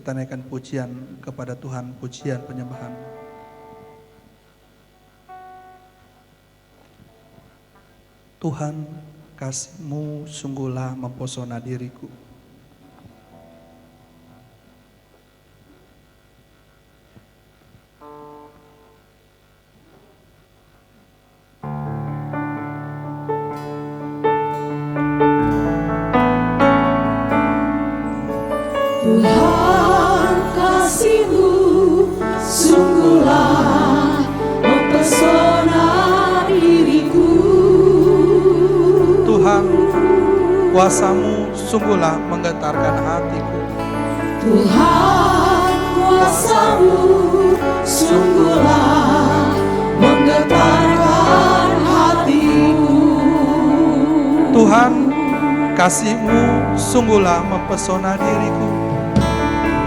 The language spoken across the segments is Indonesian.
kita naikkan pujian kepada Tuhan, pujian penyembahan. Tuhan, kasih-Mu sungguhlah mempesona diriku. Tuhan, kasih-Mu sungguhlah mempesona diriku. Tuhan, kuasa-Mu sungguhlah menggetarkan hatiku. Tuhan, kuasa-Mu sungguhlah menggetarkan hatiku. Tuhan, kasih-Mu sungguhlah mempesona diriku.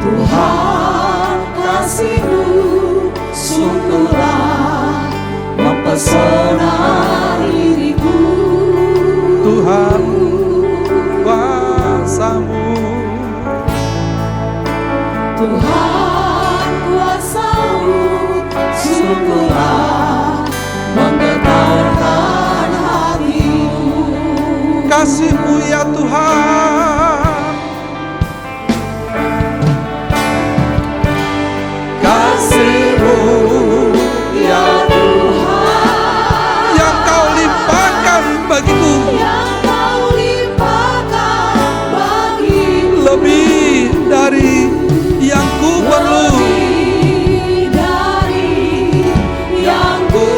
Tuhan, kasih-Mu sungguhlah mempesona diriku. Tuhan, kuasa-Mu, Tuhan, kuasa-Mu sungguhlah menggetarkan hatiku. kasih-Mu ya Tuhan, Kasih-Mu ya Tuhan, yang Kau limpahkan bagiku, yang Kau limpahkan bagiku, lebih dari yang ku perlu. lebih dari yang ku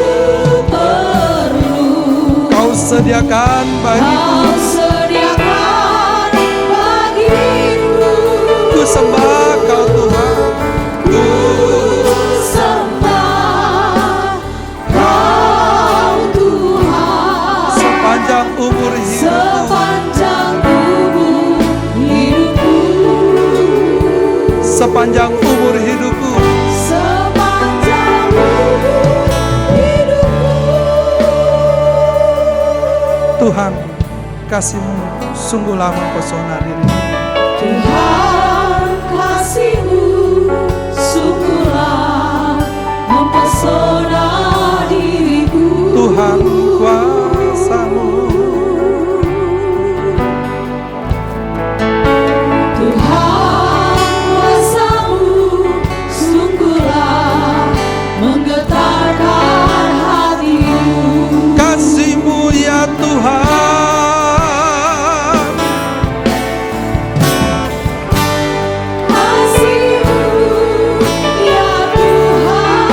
perlu. Kau sediakan bagiku, Kau sediakan bagiku. ku sembah Kau Tuhan. Ku sembah Kau Tuhan Sepanjang umur hidupku, sepanjang umur hidupku, sepanjang umur hidupku, sepanjang umur hidupku. Tuhan, kasih-Mu sungguhlah mempesona diriku. Tuhan, kasih-Mu sungguhlah mempesona diriku. Tuhan, kuasa-Mu, Tuhan, kuasa-Mu sungguhlah menggetarkan hatiku. kasih-Mu ya Tuhan, Kasih-Mu ya Tuhan,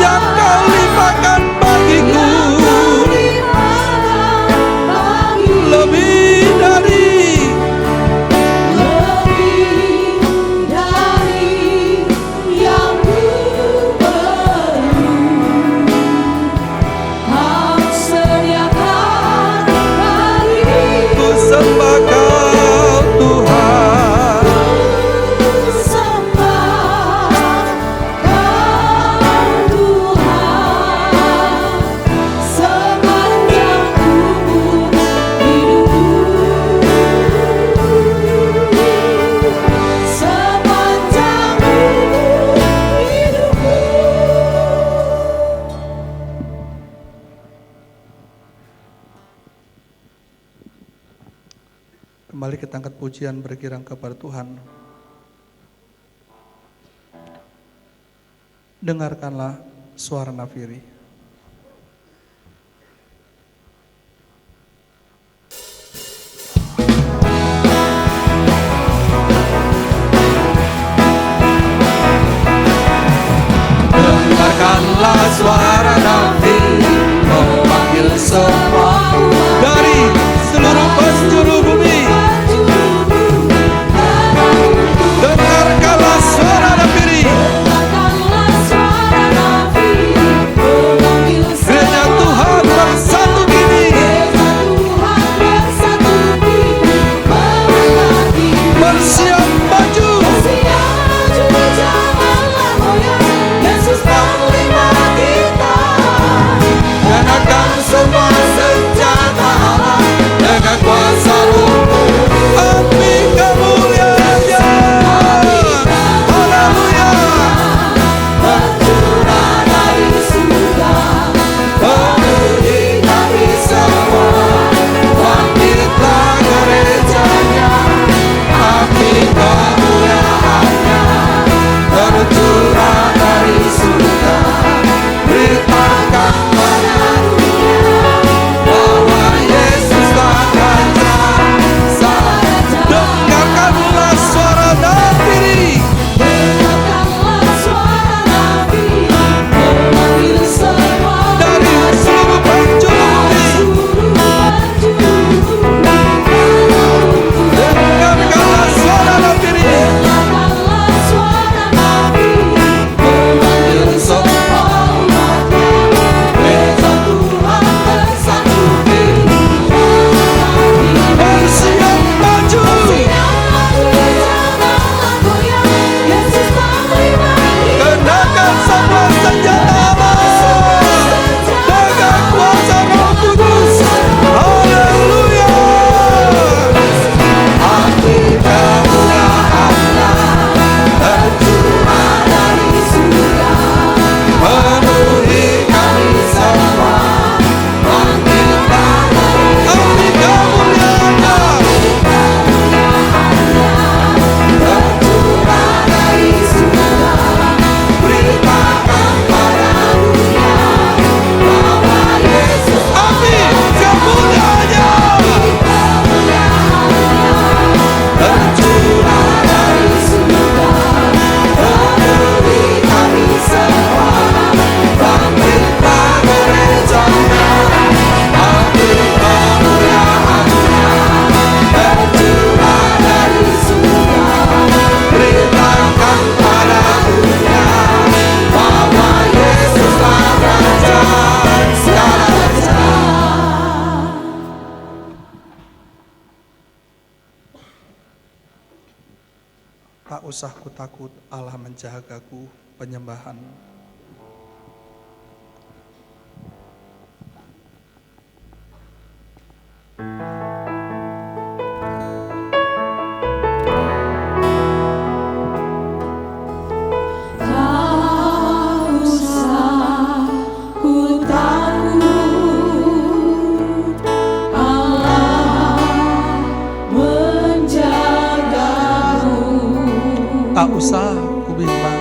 yang Kau limpahkan bagiku, yang Kau limpahkan bagiku, lebih dari yang ku perlu. Kau sediakan bagiku. ku sembah Kau Tuhan. Ku sembah Kau Tuhan sepanjang umur hidupku, sepanjang umur hidupku. Kembali kita angkat pujian berkirang kepada Tuhan. Dengarkanlah suara nafiri. Dengarkanlah suara nafiri memanggil semua dari seluruh penjuru bumi. Dengarkanlah suara nafiri Dengarkanlah suara nafiri Tak usah ku takut, Allah menjagaku. Penyembahan. Tak usah ku takut, Allah menjagaku. Tak usah ku bimbang,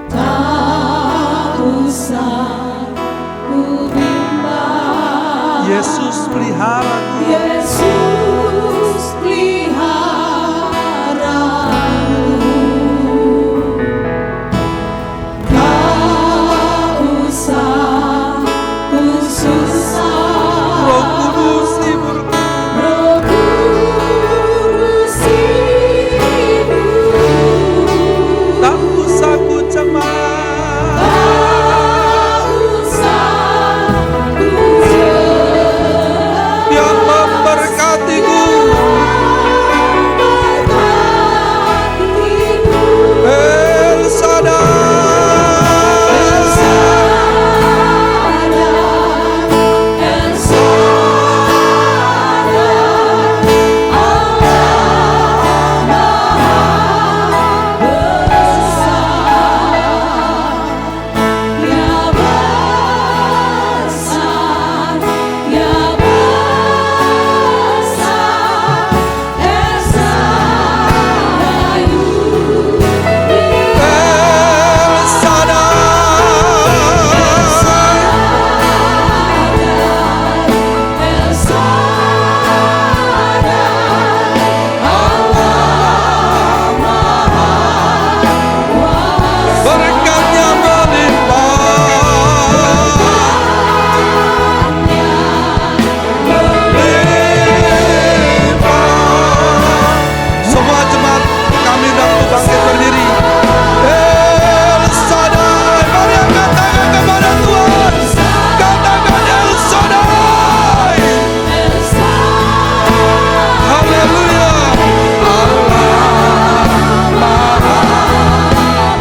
Tak usah ku bimbang. Yesus peliharaku. Yesus peliharaku. Tak usah ku susah. Roh Kudus hiburku. Roh Kudus hibur. Tak usah ku cemas, Tak usah ku cemas. Dia memberkatiku. El Shaddai. Berkatnya melimpah. Semua jemaat kami dan bangkit berdiri. El Shaddai, mari angkat tangan kepada Tuhan. Katakan El Shaddai. Haleluya.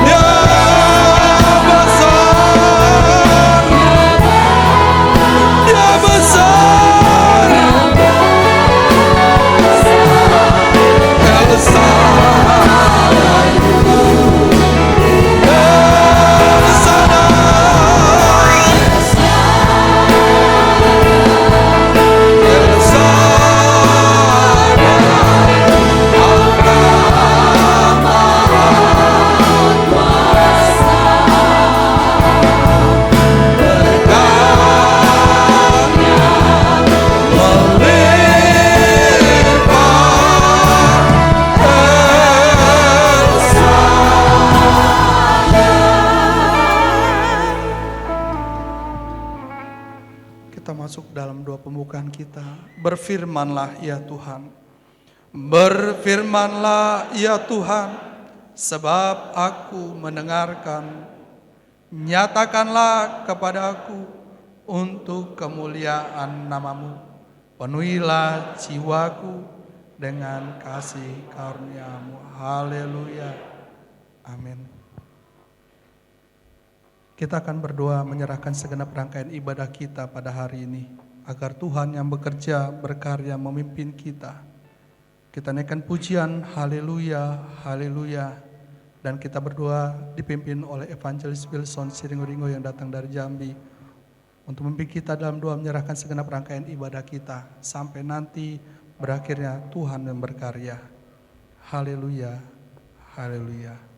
Dia besar. Dia besar. El Shaddai. El Shaddai. El Shaddai. Kita masuk dalam doa pembukaan kita. Berfirmanlah ya Tuhan. Berfirmanlah ya Tuhan, sebab aku mendengarkan. Nyatakanlah kepadaku untuk kemuliaan nama-Mu. Penuhilah jiwaku dengan kasih karunia-Mu. Haleluya. Amin. Kita akan berdoa menyerahkan segenap rangkaian ibadah kita pada hari ini, agar Tuhan yang bekerja, berkarya, memimpin kita. Kita naikkan pujian, haleluya, haleluya. Dan kita berdoa dipimpin oleh Evangelis Wilson Siringo-Ringo yang datang dari Jambi, untuk memimpin kita dalam doa menyerahkan segenap rangkaian ibadah kita, sampai nanti berakhirnya Tuhan yang berkarya. Haleluya, haleluya.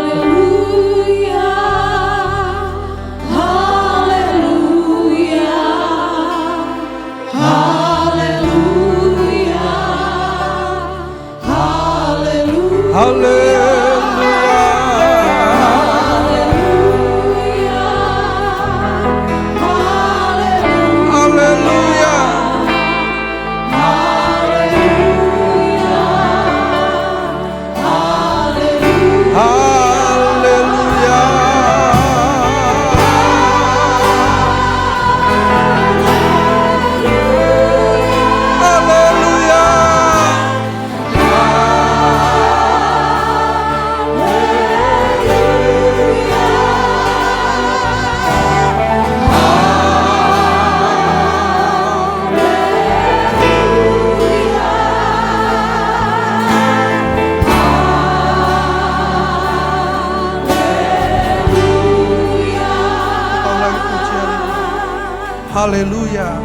Haleluya, haleluya, haleluya, haleluya. Haleluya.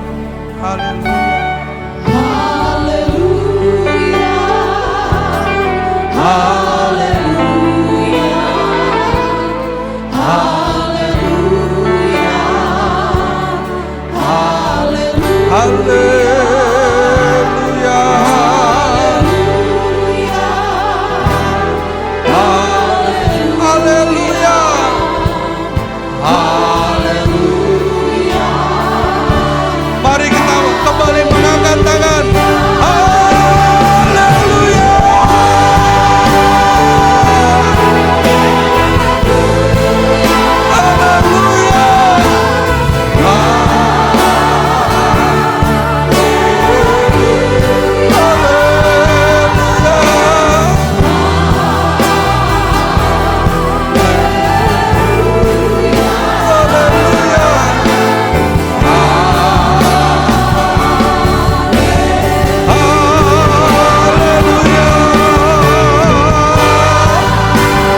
Haleluya. Haleluya. Haleluya. Haleluya. Mari kita kembali mengangkat tangan. Haleluya.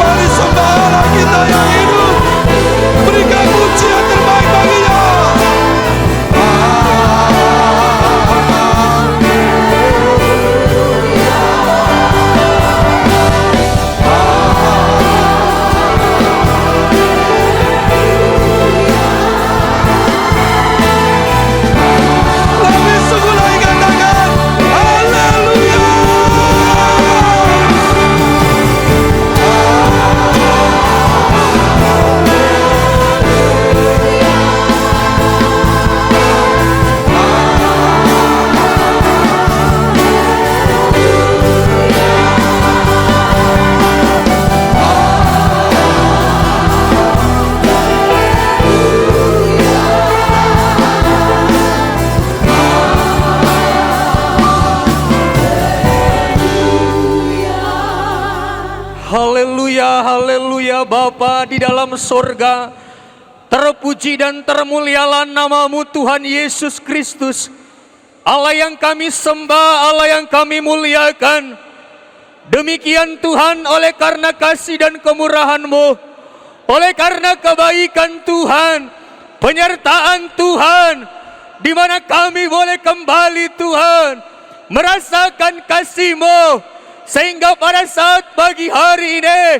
Mari sembahlah kita yang hidup. Berikan pujian terbaik baginya. Lebih sungguh lagi katakan haleluya. Haleluya, haleluya Bapa di dalam sorga. Terpuji dan termulialah namamu Tuhan Yesus Kristus. Allah yang kami sembah, Allah yang kami muliakan. Demikian Tuhan, oleh karena kasih dan kemurahan-Mu, oleh karena kebaikan Tuhan, penyertaan Tuhan, di mana kami boleh kembali Tuhan, merasakan kasih-Mu, sehingga pada saat pagi hari ini,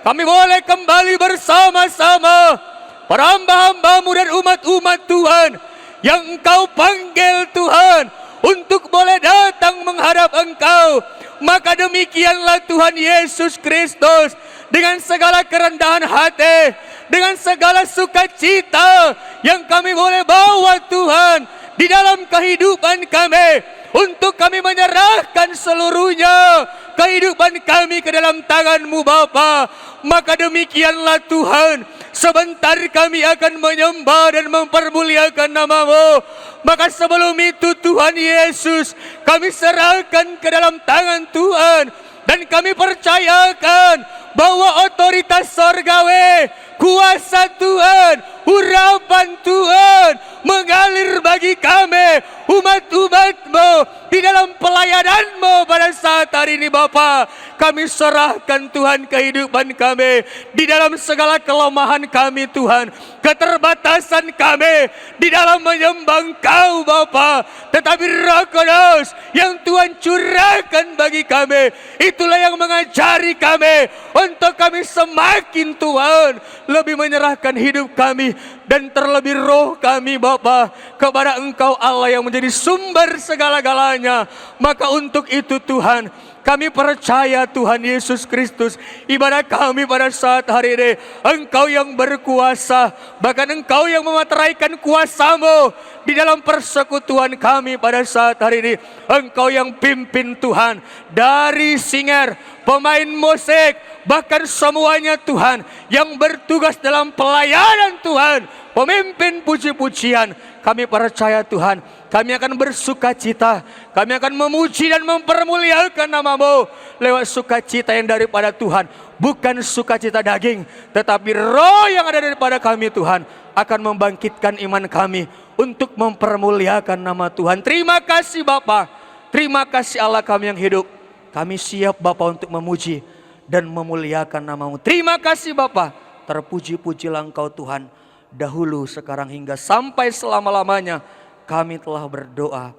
kami boleh kembali bersama-sama para hamba-hamba-Mu dan umat-umat Tuhan, yang Engkau panggil Tuhan, untuk boleh datang menghadap Engkau. Maka demikianlah Tuhan Yesus Kristus, dengan segala kerendahan hati, dengan segala sukacita yang kami boleh bawa Tuhan di dalam kehidupan kami, untuk kami menyerahkan seluruhnya kehidupan kami ke dalam tangan-Mu Bapa. Maka demikianlah Tuhan, sebentar kami akan menyembah dan mempermuliakan nama-Mu. Maka sebelum itu Tuhan Yesus, kami serahkan ke dalam tangan Tuhan, dan kami percayakan bahwa otoritas sorgawi, kuasa Tuhan, urapan Tuhan mengalir bagi kami, umat-umat-Mu, di dalam pelayanan-Mu pada saat hari ini Bapa. Kami serahkan Tuhan kehidupan kami, di dalam segala kelemahan kami Tuhan, keterbatasan kami di dalam menyembah Engkau Bapa. Tetapi Roh Kudus yang Tuhan curahkan bagi kami, itulah yang mengajari kami untuk kami semakin Tuhan lebih menyerahkan hidup kami, dan terlebih roh kami Bapa kepada Engkau Allah yang menjadi sumber segala-galanya. Maka untuk itu Tuhan, kami percaya Tuhan Yesus Kristus, ibadah kami pada saat hari ini, Engkau yang berkuasa, bahkan Engkau yang memeteraikan kuasa-Mu di dalam persekutuan kami pada saat hari ini. Engkau yang pimpin Tuhan, dari singer, pemain musik, bahkan semuanya Tuhan yang bertugas dalam pelayanan Tuhan, pemimpin puji-pujian. Kami percaya Tuhan, kami akan bersuka cita, kami akan memuji dan mempermuliakan nama-Mu lewat sukacita yang daripada Tuhan. Bukan sukacita daging, tetapi roh yang ada daripada kami Tuhan, akan membangkitkan iman kami untuk mempermuliakan nama Tuhan. Terima kasih Bapa, terima kasih Allah kami yang hidup. Kami siap Bapa untuk memuji dan memuliakan nama-Mu. Terima kasih Bapa, terpuji-pujilah Engkau Tuhan. dahulu, sekarang hingga sampai selama-lamanya. Kami telah berdoa.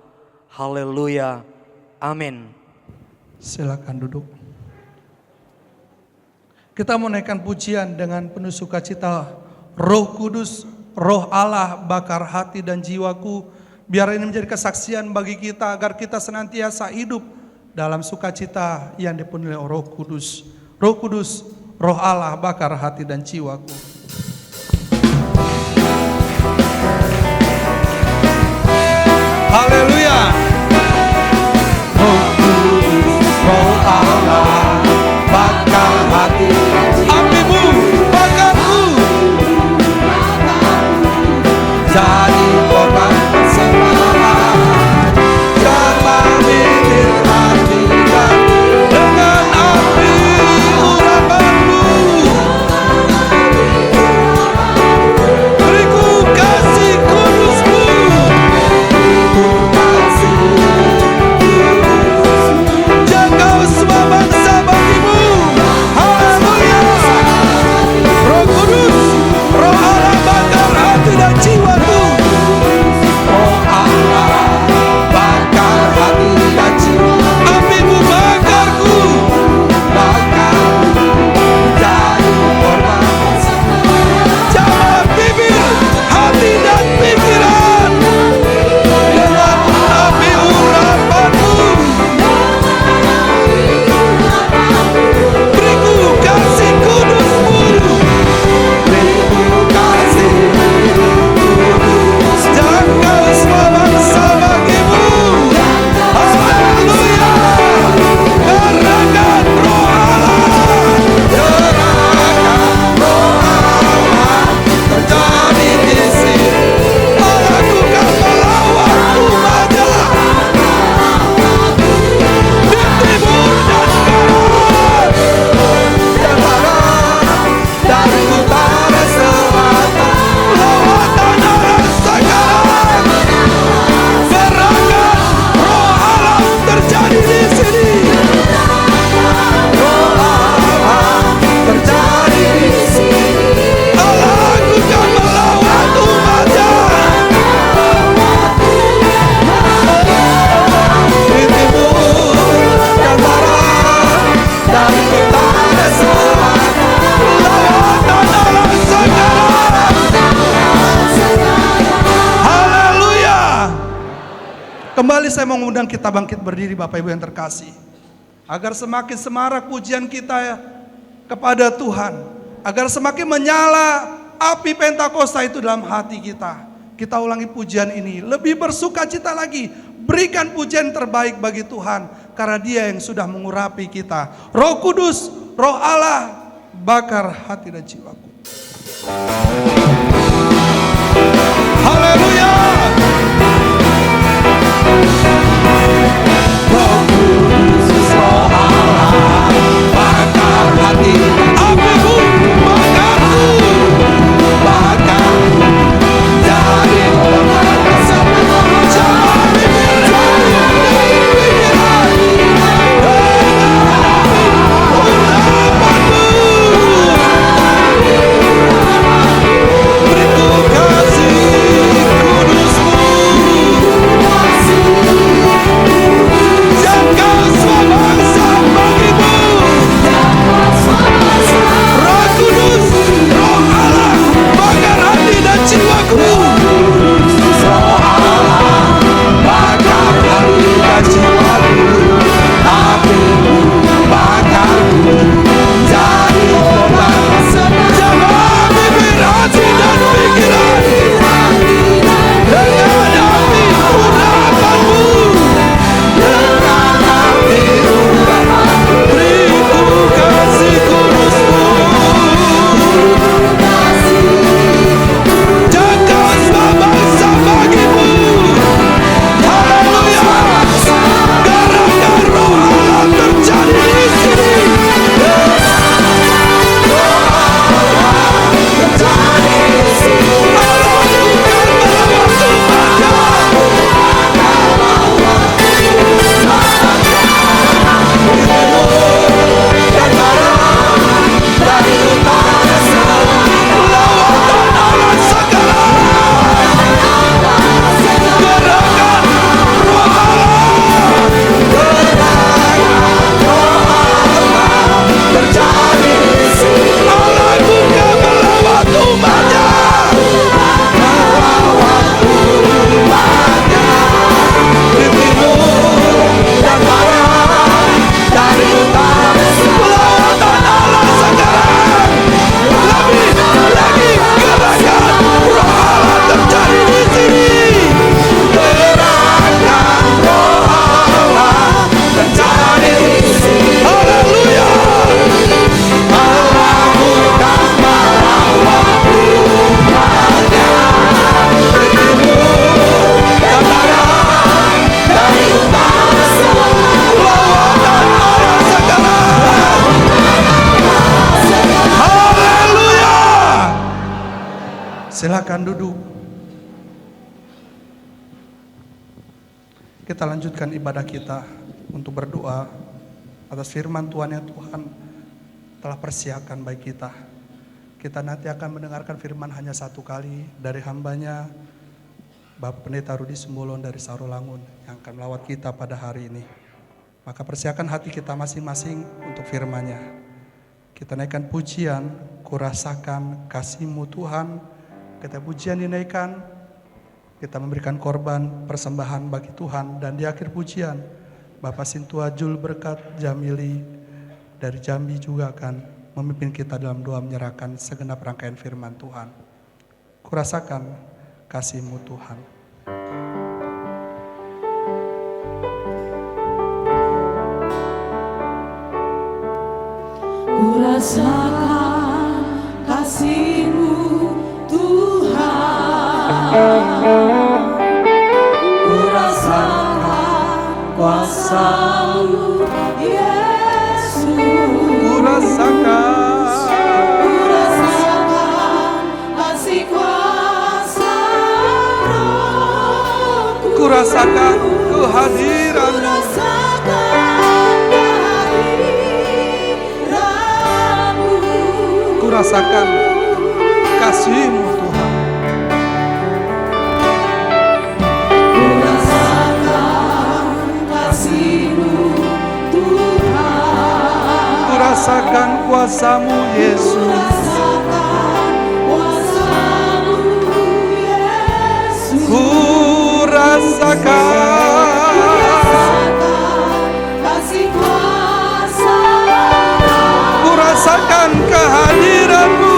Haleluya. Amin. Silakan duduk. Kita menaikkan pujian dengan penuh sukacita. Roh Kudus, Roh Allah bakar hati dan jiwaku. Biar ini menjadi kesaksian bagi kita agar kita senantiasa hidup dalam sukacita yang dipenuhi oleh Roh Kudus. Roh Kudus, Roh Allah bakar hati dan jiwaku. Haleluya. Roh Kudus, Roh Allah bakar hati. Apimu bakarku. Jadi korban persembahan. Jangan bikin hati dengan api urapanmu. Beriku kasih kudusmu. Jangkau semua bangsa bagimu. Haleluya. Roh Kudus, Roh Allah bakar hati dan jiwaku. Roh Allah bakar hati dan jiwa. Apimu bakarku. Bakarku jadi korban. Jawab bibir, hati dan pikiran dengan api urapanmu. Beriku kasih kudusmu. Beriku kasih kudus. Jangkau semua bangsa bagimu. Haleluya. Gerakan Roh Allah. Gerakan Roh Allah terjadi di sini. Allahku kan melawan umatnya. Di timur dan barat, dan barat, dari utara selatan, lawatan arah sekarang. Gerakan Roh Allah terjadi di sini. Roh Allah terjadi di sini. Allahku kan melawan umatnya. Di timur dan barat, dari utara selatan, lawatan arah sekarang. Haleluya. Kembali saya mengundang kita bangkit berdiri Bapak Ibu yang terkasih. Agar semakin semarak pujian kita kepada Tuhan. Agar semakin menyala api Pentakosta itu dalam hati kita. Kita ulangi pujian ini. Lebih bersukacita lagi. Berikan pujian terbaik bagi Tuhan. Karena Dia yang sudah mengurapi kita. Roh Kudus, Roh Allah bakar hati dan jiwaku. Haleluya. Roh Kudus, Roh Allah bakar hati. Apimu bakarku. Bakarku jadi korban persembahan. Jangan bibir dari pikiran dengan api urapanmu. Beriku kasih kudusmu. Silakan duduk. Kita lanjutkan ibadah kita untuk berdoa atas firman Tuhan yang Tuhan telah persiapkan bagi kita. Kita nanti akan mendengarkan firman hanya satu kali dari hambanya Bapak Pendeta Rudi Sembolon dari Sarolangun yang akan melawat kita pada hari ini. Maka persiapkan hati kita masing-masing untuk firman-Nya. Kita naikkan pujian, kurasakan kasih-Mu Tuhan. Kita pujian dinaikkan, kita memberikan korban persembahan bagi Tuhan. Dan di akhir pujian, Bapak Sintua Jul Berkat Jamili dari Jambi juga akan memimpin kita dalam doa menyerahkan segenap rangkaian firman Tuhan. Kurasakan kasih-Mu Tuhan. Kurasakan kasih-Mu Tuhan, kurasakan kuasa-Mu Yesus, Kurasakan kasih kuasa Roh-Ku, kurasakan kehadiran-Mu. Kurasakan kasih-Mu Tuhan. Kurasakan kasih-Mu Tuhan, Kurasakan kuasa-Mu Yesus. kurasakan kuasa-Mu Yesus, Kurasakan kasih kuasa, kurasakan kehadiran-Mu.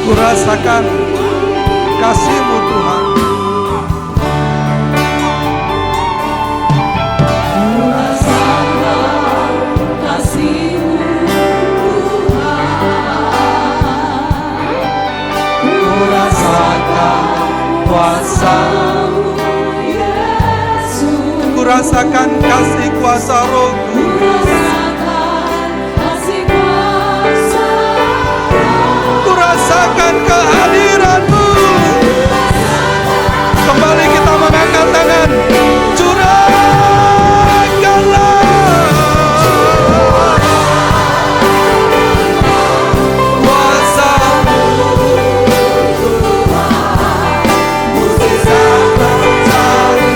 Kurasakan kasih-Mu Tuhan. Kurasakan kasih-Mu Tuhan, Kurasakan kuasa-Mu. Yesus, Kurasakan kasih kuasa Roh-Ku. kurasakan kasih kuasa, Kurasakan kehadiran-Mu. Kembali kita mengangkat tangan. Curahkanlah kuasa-Mu. Mujizat terjadi.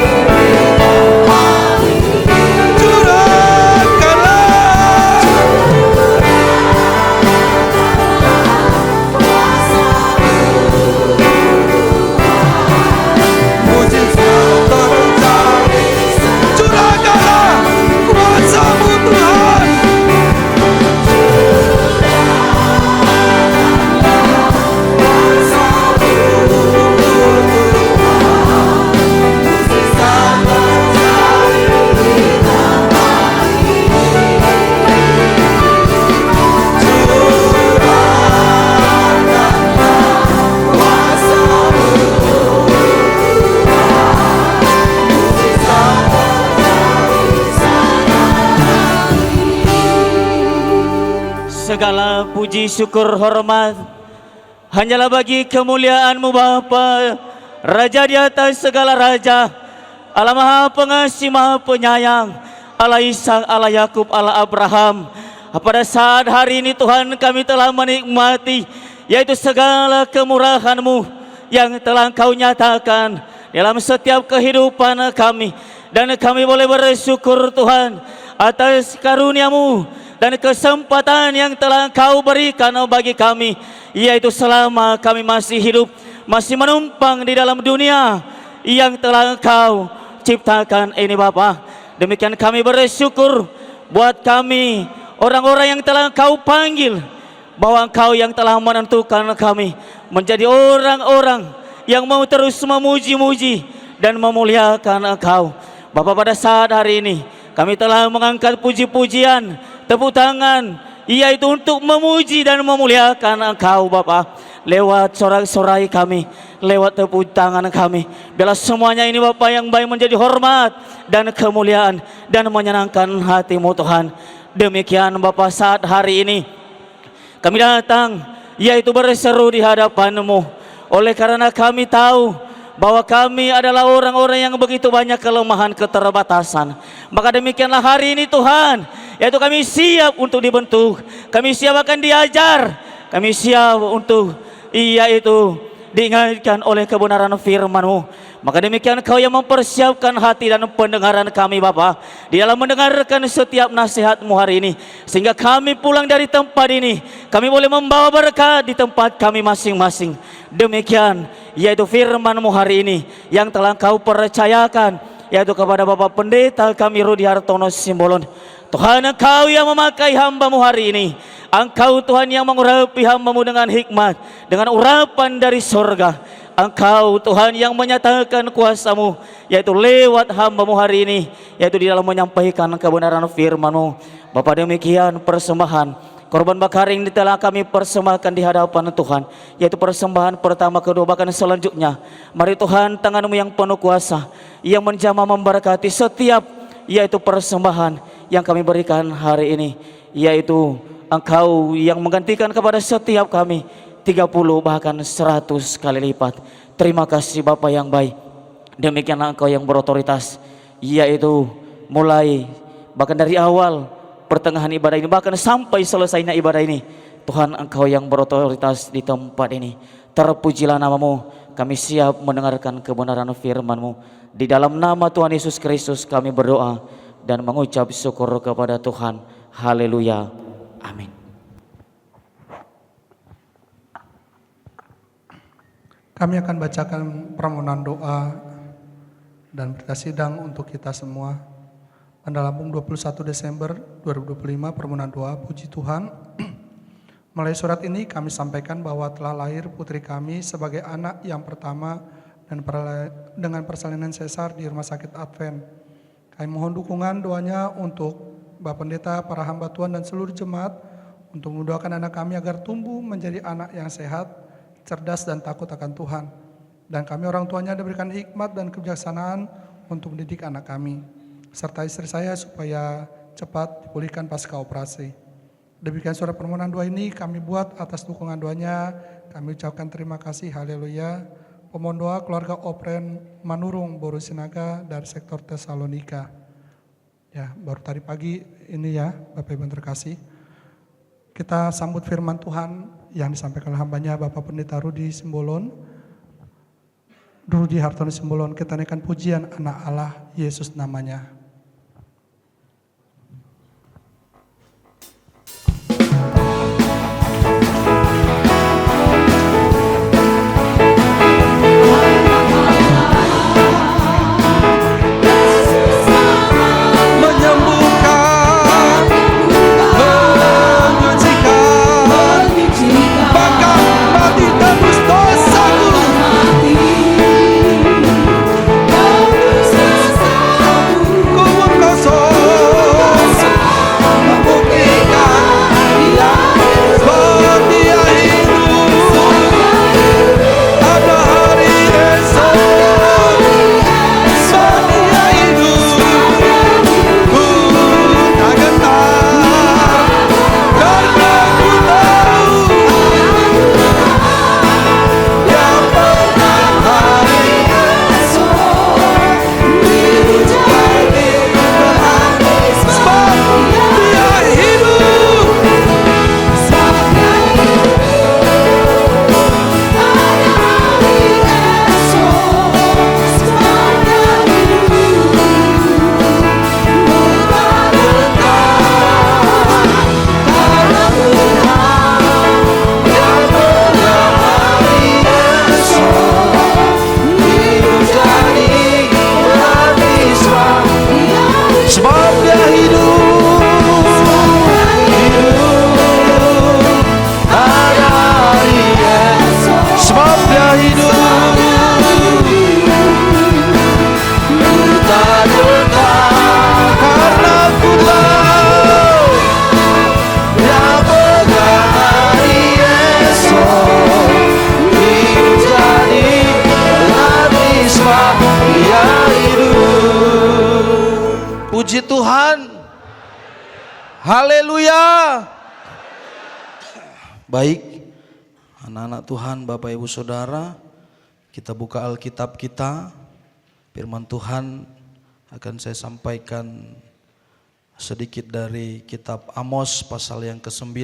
Curahkanlah mujizat terjadi. Curahkanlah kuasa-Mu Tuhan. Segala puji syukur hormat hanyalah bagi kemuliaan-Mu Bapa, Raja di atas segala raja, Allah Maha Pengasih, Maha Penyayang, Allah Ishak, Allah Yakub, Allah Abraham. Pada saat hari ini Tuhan kami telah menikmati yaitu segala kemurahan-Mu yang telah Engkau nyatakan dalam setiap kehidupan kami. Dan kami boleh bersyukur Tuhan atas karunia-Mu dan kesempatan yang telah Engkau berikan bagi kami, yaitu selama kami masih hidup, masih menumpang di dalam dunia yang telah Engkau ciptakan ini Bapa. Demikian kami bersyukur buat kami orang-orang yang telah Engkau panggil, bahwa Engkau yang telah menentukan kami menjadi orang-orang yang mau terus memuji-muji dan memuliakan Engkau. Bapa, pada saat hari ini kami telah mengangkat puji-pujian, tepuk tangan, yaitu untuk memuji dan memuliakan Engkau Bapa, lewat sorak-sorai kami, lewat tepuk tangan kami. Biarlah semuanya ini Bapa yang baik menjadi hormat dan kemuliaan dan menyenangkan hati-Mu Tuhan. Demikian Bapa, saat hari ini kami datang yaitu berseru di hadapan-Mu, oleh karena kami tahu bahwa kami adalah orang-orang yang begitu banyak kelemahan, keterbatasan. Maka demikianlah hari ini Tuhan, yaitu kami siap untuk dibentuk, kami siap akan diajar, kami siap untuk yaitu diingatkan oleh kebenaran firman-Mu. Maka demikian Kau yang mempersiapkan hati dan pendengaran kami Bapa, di dalam mendengarkan setiap nasihat-Mu hari ini, sehingga kami pulang dari tempat ini, kami boleh membawa berkat di tempat kami masing-masing. Demikian yaitu firman-Mu hari ini yang telah Kau percayakan, yaitu kepada Bapak Pendeta kami Rudi Hartono Simbolon. Tuhan, Engkau yang memakai hamba-Mu hari ini, Engkau Tuhan yang mengurapi hamba-Mu dengan hikmat, dengan urapan dari sorga. Engkau Tuhan yang menyatakan kuasa-Mu, yaitu lewat hamba-Mu hari ini, yaitu di dalam menyampaikan kebenaran firman-Mu. Bapa, demikian persembahan korban bakar yang telah kami persembahkan di hadapan Tuhan, yaitu persembahan pertama, kedua, bahkan selanjutnya. Mari Tuhan, tangan-Mu yang penuh kuasa, yang menjamah memberkati setiap yaitu persembahan yang kami berikan hari ini, yaitu Engkau yang menggantikan kepada setiap kami 30 bahkan 100 kali lipat. Terima kasih Bapa yang baik. Demikianlah Engkau yang berotoritas, yaitu mulai bahkan dari awal pertengahan ibadah ini bahkan sampai selesainya ibadah ini. Tuhan, Engkau yang berotoritas di tempat ini. Terpujilah nama-Mu. Kami siap mendengarkan kebenaran firman-Mu. Di dalam nama Tuhan Yesus Kristus kami berdoa dan mengucap syukur kepada Tuhan. Haleluya. Amin. Kami akan bacakan permohonan doa dan berita sidang untuk kita semua. Pada Lampung 21 Desember 2025, permohonan doa puji Tuhan. Melalui surat ini kami sampaikan bahwa telah lahir putri kami sebagai anak yang pertama dan dengan persalinan sesar di Rumah Sakit Advent. Kami mohon dukungan doanya untuk Bapak Pendeta, para hamba Tuhan dan seluruh jemaat untuk mendoakan anak kami agar tumbuh menjadi anak yang sehat, cerdas dan takut akan Tuhan. Dan kami orang tuanya diberikan hikmat dan kebijaksanaan untuk mendidik anak kami. Serta istri saya supaya cepat dipulihkan pasca operasi. Demikian surat permohonan doa ini kami buat atas dukungan doanya. Kami ucapkan terima kasih, haleluya. Pemohon doa keluarga Opren Manurung Boru Sinaga dari sektor Tesalonika. Ya, baru tadi pagi ini ya Bapak Ibu terkasih. Kita sambut firman Tuhan yang disampaikan oleh hambanya Bapak Pendeta Rudi Simbolon. Rudi Hartono Simbolon, kita naikkan pujian anak Allah Yesus namanya. Kau Puji Tuhan. Haleluya. Baik, anak-anak Tuhan, Bapak Ibu Saudara, kita buka Alkitab kita. Firman Tuhan akan saya sampaikan sedikit dari kitab Amos pasal yang ke-9.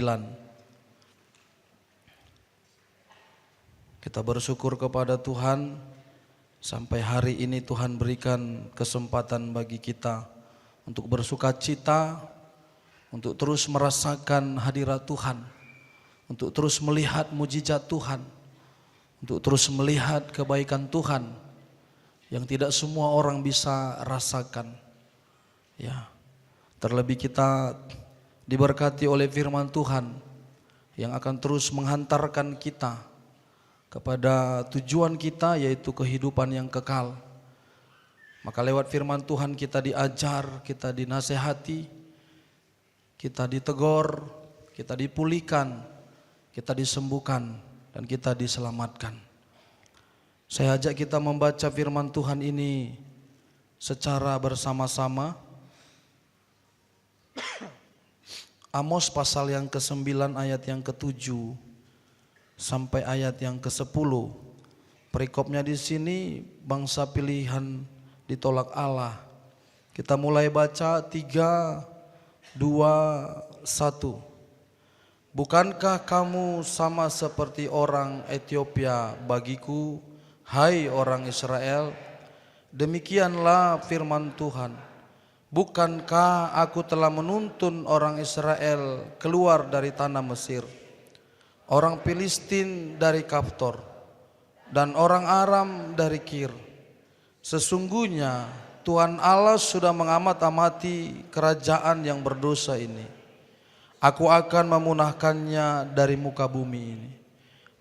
Kita bersyukur kepada Tuhan sampai hari ini Tuhan berikan kesempatan bagi kita untuk bersukacita, untuk terus merasakan hadirat Tuhan, untuk terus melihat mujizat Tuhan, untuk terus melihat kebaikan Tuhan yang tidak semua orang bisa rasakan. Ya, terlebih kita diberkati oleh firman Tuhan yang akan terus menghantarkan kita kepada tujuan kita, yaitu kehidupan yang kekal. Maka lewat firman Tuhan kita diajar, kita dinasehati, kita ditegur, kita dipulihkan, kita disembuhkan, dan kita diselamatkan. Saya ajak kita membaca firman Tuhan ini secara bersama-sama. Amos pasal yang ke-9 ayat yang ke-7 sampai ayat yang ke-10. Perikopnya di sini, bangsa pilihan ditolak Allah. Kita mulai baca 3, 2, 1. Bukankah kamu sama seperti orang Ethiopia bagiku, hai orang Israel? Demikianlah firman Tuhan. Bukankah aku telah menuntun orang Israel keluar dari tanah Mesir, orang Filistin dari Kaftor, dan orang Aram dari Kir? Sesungguhnya Tuhan Allah sudah mengamat-amati kerajaan yang berdosa ini. Aku akan memunahkannya dari muka bumi ini.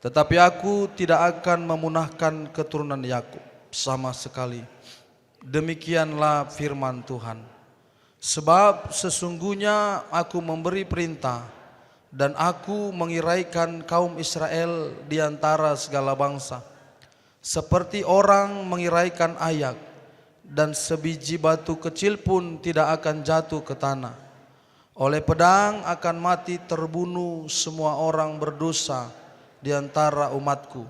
Tetapi aku tidak akan memunahkan keturunan Yakub sama sekali. Demikianlah firman Tuhan. Sebab sesungguhnya aku memberi perintah dan aku mengiraikan kaum Israel di antara segala bangsa, seperti orang mengiraikan ayak, dan sebiji batu kecil pun tidak akan jatuh ke tanah. Oleh pedang akan mati terbunuh semua orang berdosa di antara umatku,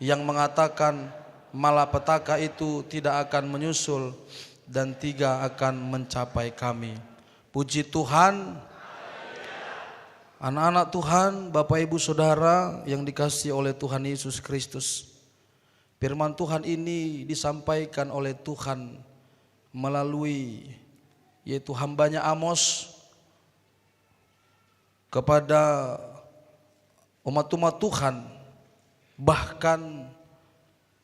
yang mengatakan malapetaka itu tidak akan menyusul dan tiga akan mencapai kami. Puji Tuhan. Anak-anak Tuhan, Bapak Ibu Saudara yang dikasihi oleh Tuhan Yesus Kristus, firman Tuhan ini disampaikan oleh Tuhan melalui yaitu hambanya Amos kepada umat-umat Tuhan, bahkan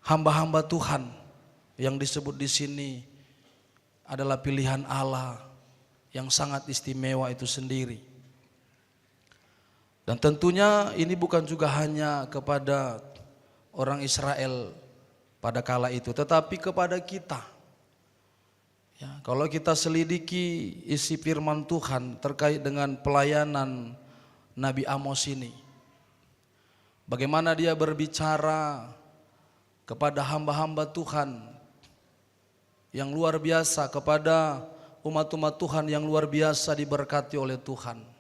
hamba-hamba Tuhan yang disebut di sini adalah pilihan Allah yang sangat istimewa itu sendiri. Dan tentunya ini bukan juga hanya kepada orang Israel pada kala itu, tetapi kepada kita. Ya, kalau kita selidiki isi firman Tuhan terkait dengan pelayanan Nabi Amos ini, bagaimana dia berbicara kepada hamba-hamba Tuhan yang luar biasa, kepada umat-umat Tuhan yang luar biasa diberkati oleh Tuhan.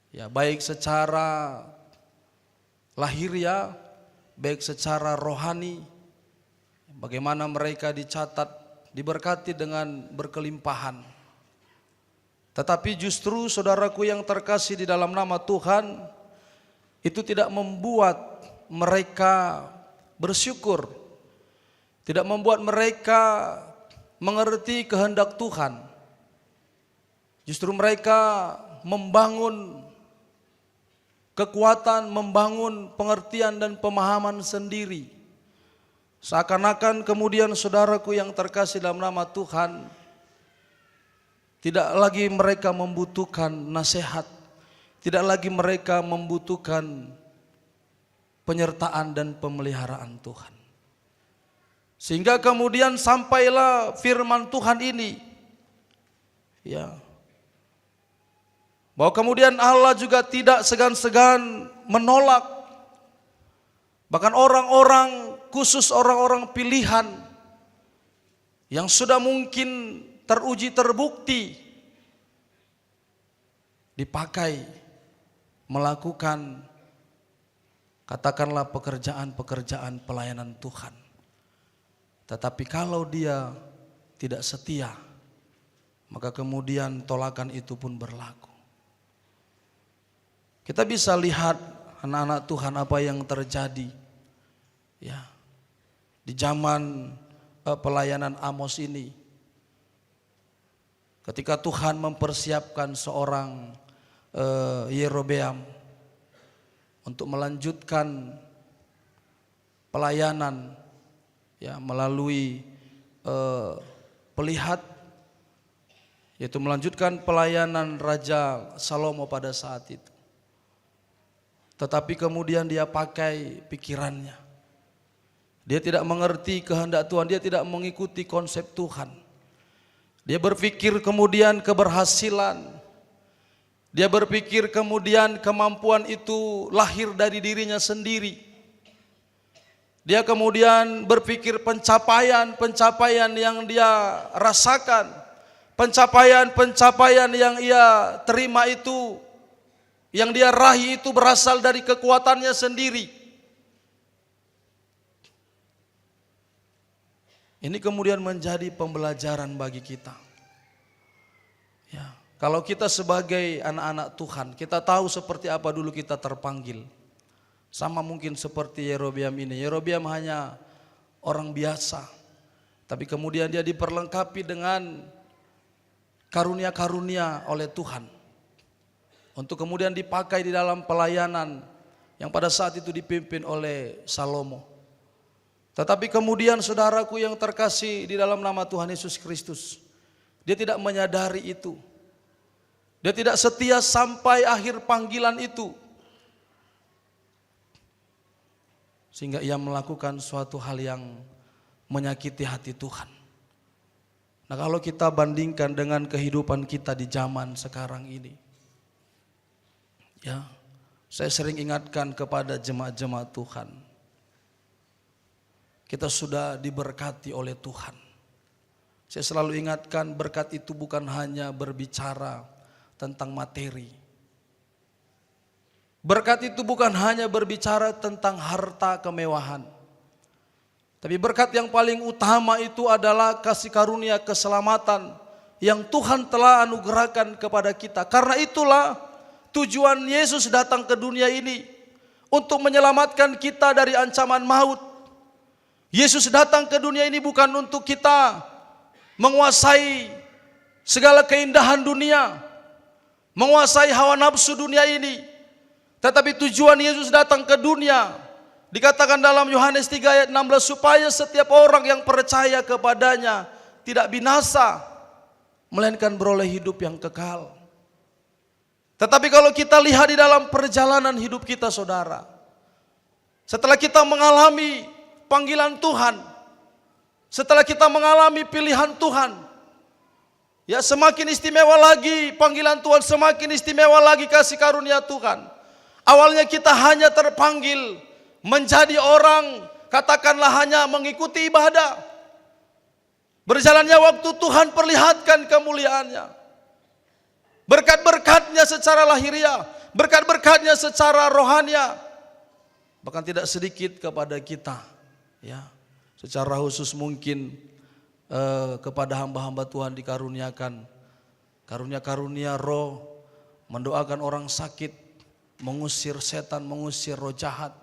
Ya, baik secara lahiriah, baik secara rohani, bagaimana mereka dicatat diberkati dengan berkelimpahan. Tetapi justru saudaraku yang terkasih di dalam nama Tuhan, itu tidak membuat mereka bersyukur, tidak membuat mereka mengerti kehendak Tuhan. Justru mereka membangun kekuatan, membangun pengertian dan pemahaman sendiri. Seakan-akan kemudian saudaraku yang terkasih dalam nama Tuhan, tidak lagi mereka membutuhkan nasihat, tidak lagi mereka membutuhkan penyertaan dan pemeliharaan Tuhan. Sehingga kemudian sampailah firman Tuhan ini, ya, bahwa kemudian Allah juga tidak segan-segan menolak, bahkan orang-orang khusus, orang-orang pilihan yang sudah mungkin teruji, terbukti dipakai melakukan katakanlah pekerjaan-pekerjaan pelayanan Tuhan. Tetapi kalau dia tidak setia, maka kemudian tolakan itu pun berlaku. Kita bisa lihat anak-anak Tuhan apa yang terjadi ya di zaman pelayanan Amos ini. Ketika Tuhan mempersiapkan seorang Yerobeam untuk melanjutkan pelayanan ya melalui pelihat, yaitu melanjutkan pelayanan Raja Salomo pada saat itu. Tetapi kemudian dia pakai pikirannya. Dia tidak mengerti kehendak Tuhan, dia tidak mengikuti konsep Tuhan. Dia berpikir kemudian keberhasilan. Dia berpikir kemudian kemampuan itu lahir dari dirinya sendiri. Dia kemudian berpikir pencapaian yang dia rasakan, pencapaian yang ia terima itu, yang dia raih itu berasal dari kekuatannya sendiri. Ini kemudian menjadi pembelajaran bagi kita. Ya, kalau kita sebagai anak-anak Tuhan, kita tahu seperti apa dulu kita terpanggil. Sama mungkin seperti Yerobeam ini. Yerobeam hanya orang biasa, tapi kemudian dia diperlengkapi dengan karunia-karunia oleh Tuhan untuk kemudian dipakai di dalam pelayanan yang pada saat itu dipimpin oleh Salomo. Tetapi kemudian saudaraku yang terkasih di dalam nama Tuhan Yesus Kristus, dia tidak menyadari itu. Dia tidak setia sampai akhir panggilan itu. Sehingga ia melakukan suatu hal yang menyakiti hati Tuhan. Nah, kalau kita bandingkan dengan kehidupan kita di zaman sekarang ini, ya, saya sering ingatkan kepada jemaat-jemaat Tuhan, kita sudah diberkati oleh Tuhan. Saya selalu ingatkan berkat itu bukan hanya berbicara tentang materi. Berkat itu bukan hanya berbicara tentang harta kemewahan. Tapi berkat yang paling utama itu adalah kasih karunia keselamatan yang Tuhan telah anugerahkan kepada kita. Karena itulah tujuan Yesus datang ke dunia ini, untuk menyelamatkan kita dari ancaman maut. Yesus datang ke dunia ini bukan untuk kita menguasai segala keindahan dunia, menguasai hawa nafsu dunia ini. Tetapi tujuan Yesus datang ke dunia, dikatakan dalam Yohanes 3 ayat 16, supaya setiap orang yang percaya kepadanya tidak binasa, melainkan beroleh hidup yang kekal. Tetapi kalau kita lihat di dalam perjalanan hidup kita, saudara, setelah kita mengalami panggilan Tuhan, setelah kita mengalami pilihan Tuhan, ya semakin istimewa lagi panggilan Tuhan, semakin istimewa lagi kasih karunia Tuhan. Awalnya kita hanya terpanggil menjadi orang, katakanlah hanya mengikuti ibadah. Berjalannya waktu Tuhan perlihatkan kemuliaannya. Berkat-berkatnya secara lahiriah, berkat-berkatnya secara rohania. Bahkan tidak sedikit kepada kita, ya, secara khusus mungkin kepada hamba-hamba Tuhan dikaruniakan karunia-karunia roh, mendoakan orang sakit, mengusir setan, mengusir roh jahat,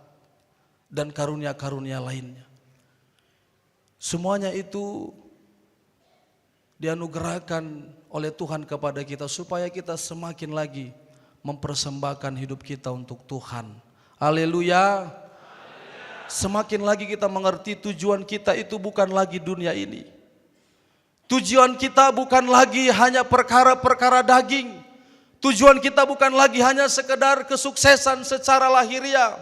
dan karunia-karunia lainnya. Semuanya itu dianugerahkan oleh Tuhan kepada kita supaya kita semakin lagi mempersembahkan hidup kita untuk Tuhan. Haleluya. Semakin lagi kita mengerti tujuan kita itu bukan lagi dunia ini. Tujuan kita bukan lagi hanya perkara-perkara daging. Tujuan kita bukan lagi hanya sekedar kesuksesan secara lahiriah,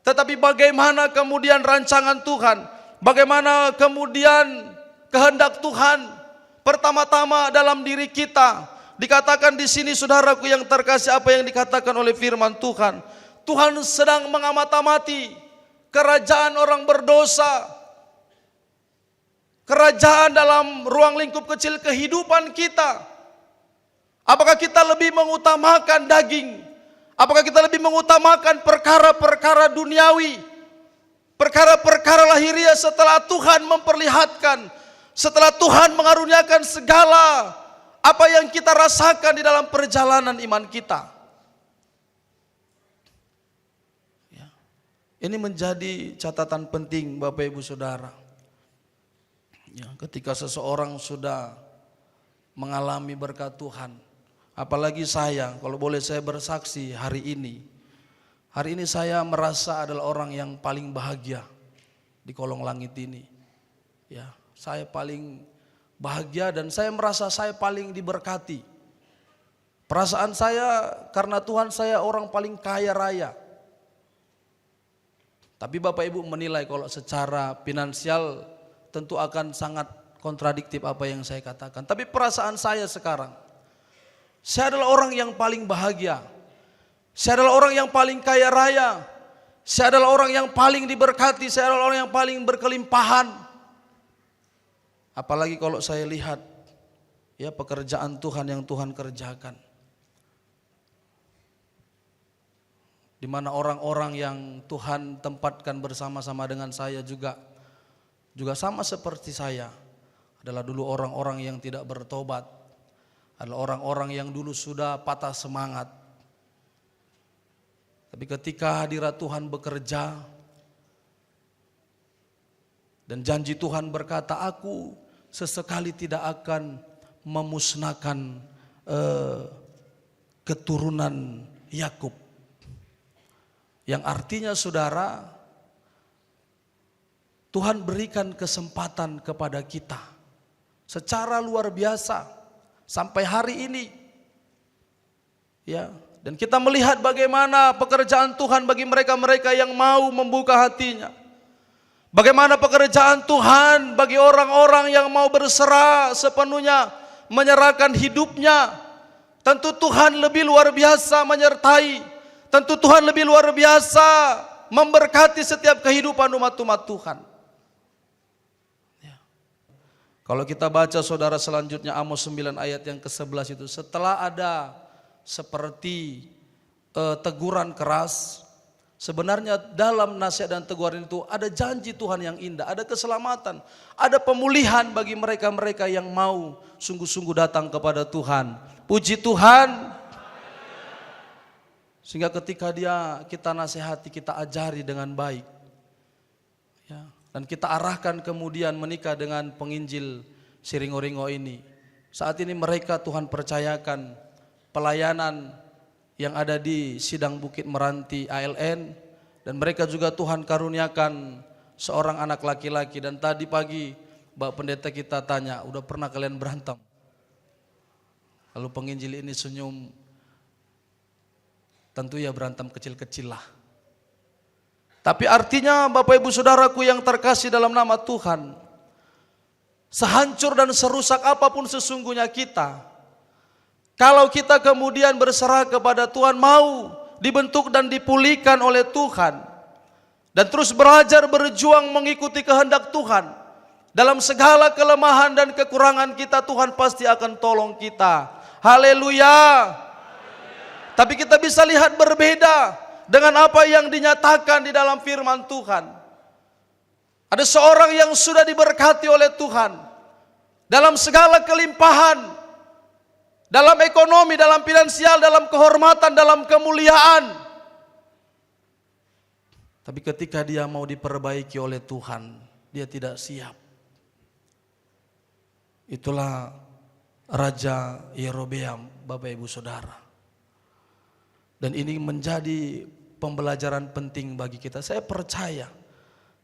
tetapi bagaimana kemudian rancangan Tuhan, bagaimana kemudian kehendak Tuhan pertama-tama dalam diri kita. Dikatakan di sini, saudaraku yang terkasih, apa yang dikatakan oleh firman Tuhan. Tuhan sedang mengamati kerajaan orang berdosa. kerajaan dalam ruang lingkup kecil kehidupan kita? Apakah kita lebih mengutamakan daging? Apakah kita lebih mengutamakan perkara-perkara duniawi? Perkara-perkara lahiriah setelah Tuhan memperlihatkan, setelah Tuhan mengaruniakan segala apa yang kita rasakan di dalam perjalanan iman kita. Ya. Ini menjadi catatan penting Bapak Ibu Saudara. Ya, ketika seseorang sudah mengalami berkat Tuhan, apalagi saya, kalau boleh saya bersaksi hari ini saya merasa adalah orang yang paling bahagia di kolong langit ini. Ya, saya paling bahagia dan saya merasa saya paling diberkati. Perasaan saya karena Tuhan saya orang paling kaya raya. Tapi Bapak Ibu menilai kalau secara finansial tentu akan sangat kontradiktif apa yang saya katakan. Tapi perasaan saya sekarang, saya adalah orang yang paling bahagia. Saya adalah orang yang paling kaya raya. Saya adalah orang yang paling diberkati. Saya adalah orang yang paling berkelimpahan. Apalagi kalau saya lihat ya pekerjaan Tuhan yang Tuhan kerjakan. Di mana orang-orang yang Tuhan tempatkan bersama-sama dengan saya juga sama seperti saya. Adalah dulu orang-orang yang tidak bertobat. Adalah orang-orang yang dulu sudah patah semangat. Tapi ketika hadirat Tuhan bekerja dan janji Tuhan berkata, aku sesekali tidak akan memusnahkan keturunan Yakub. Yang artinya saudara, Tuhan berikan kesempatan kepada kita secara luar biasa sampai hari ini. Ya, dan kita melihat bagaimana pekerjaan Tuhan bagi mereka-mereka yang mau membuka hatinya. Bagaimana pekerjaan Tuhan bagi orang-orang yang mau berserah sepenuhnya, menyerahkan hidupnya. Tentu Tuhan lebih luar biasa menyertai. Tentu Tuhan lebih luar biasa memberkati setiap kehidupan umat-umat Tuhan. Ya. Kalau kita baca saudara selanjutnya Amos 9 ayat yang ke-11 itu. Setelah ada seperti teguran keras, sebenarnya dalam nasihat dan teguran itu ada janji Tuhan yang indah, ada keselamatan, ada pemulihan bagi mereka-mereka yang mau sungguh-sungguh datang kepada Tuhan. Puji Tuhan. Sehingga ketika kita nasihati, kita ajari dengan baik. Ya, dan kita arahkan kemudian menikah dengan penginjil Siringo-ringo ini. Saat ini mereka Tuhan percayakan pelayanan yang ada di Sidang Bukit Meranti ALN. Dan mereka juga Tuhan karuniakan seorang anak laki-laki. Dan tadi pagi Mbak Pendeta kita tanya, udah pernah kalian berantem? Lalu penginjil ini senyum, tentu ya berantem kecil-kecil lah. Tapi artinya Bapak Ibu Saudaraku yang terkasih dalam nama Tuhan, sehancur dan serusak apapun sesungguhnya kita, kalau kita kemudian berserah kepada Tuhan, mau dibentuk dan dipulihkan oleh Tuhan, dan terus belajar berjuang mengikuti kehendak Tuhan, dalam segala kelemahan dan kekurangan kita, Tuhan pasti akan tolong kita. Haleluya. Tapi kita bisa lihat berbeda dengan apa yang dinyatakan di dalam firman Tuhan. Ada seorang yang sudah diberkati oleh Tuhan dalam segala kelimpahan, dalam ekonomi, dalam finansial, dalam kehormatan, dalam kemuliaan. Tapi ketika dia mau diperbaiki oleh Tuhan, dia tidak siap. Itulah Raja Yerobeam, Bapak Ibu Saudara. Dan ini menjadi pembelajaran penting bagi kita. Saya percaya,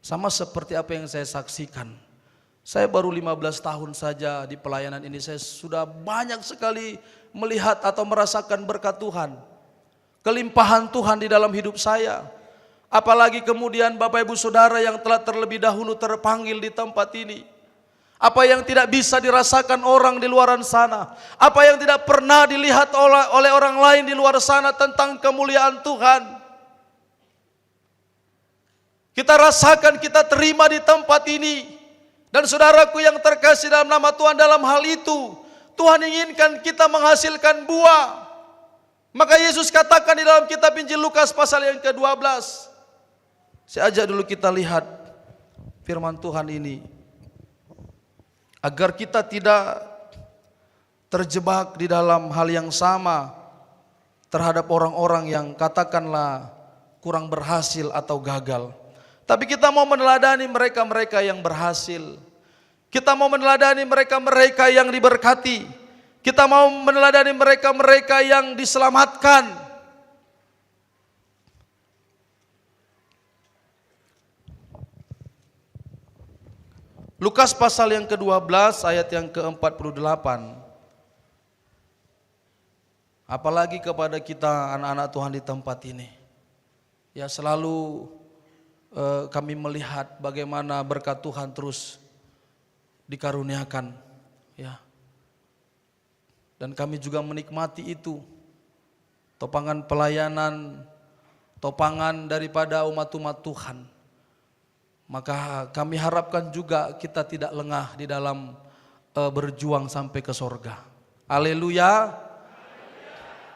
sama seperti apa yang saya saksikan. Saya baru 15 tahun saja di pelayanan ini, saya sudah banyak sekali melihat atau merasakan berkat Tuhan. Kelimpahan Tuhan di dalam hidup saya. Apalagi kemudian Bapak Ibu Saudara yang telah terlebih dahulu terpanggil di tempat ini. Apa yang tidak bisa dirasakan orang di luaran sana, apa yang tidak pernah dilihat oleh orang lain di luar sana tentang kemuliaan Tuhan, kita rasakan, kita terima di tempat ini. Dan saudaraku yang terkasih dalam nama Tuhan, dalam hal itu Tuhan inginkan kita menghasilkan buah. Maka Yesus katakan di dalam kitab Injil Lukas pasal yang ke-12. Saya ajak dulu kita lihat firman Tuhan ini, agar kita tidak terjebak di dalam hal yang sama terhadap orang-orang yang katakanlah kurang berhasil atau gagal. Tapi kita mau meneladani mereka-mereka yang berhasil. Kita mau meneladani mereka-mereka yang diberkati. Kita mau meneladani mereka-mereka yang diselamatkan. Lukas pasal yang ke-12 ayat yang ke-48. Apalagi kepada kita anak-anak Tuhan di tempat ini. Ya, selalu kami melihat bagaimana berkat Tuhan terus dikaruniakan, ya. Dan kami juga menikmati itu. Topangan pelayanan, topangan daripada umat-umat Tuhan. Maka kami harapkan juga kita tidak lengah di dalam berjuang sampai ke sorga. Haleluya.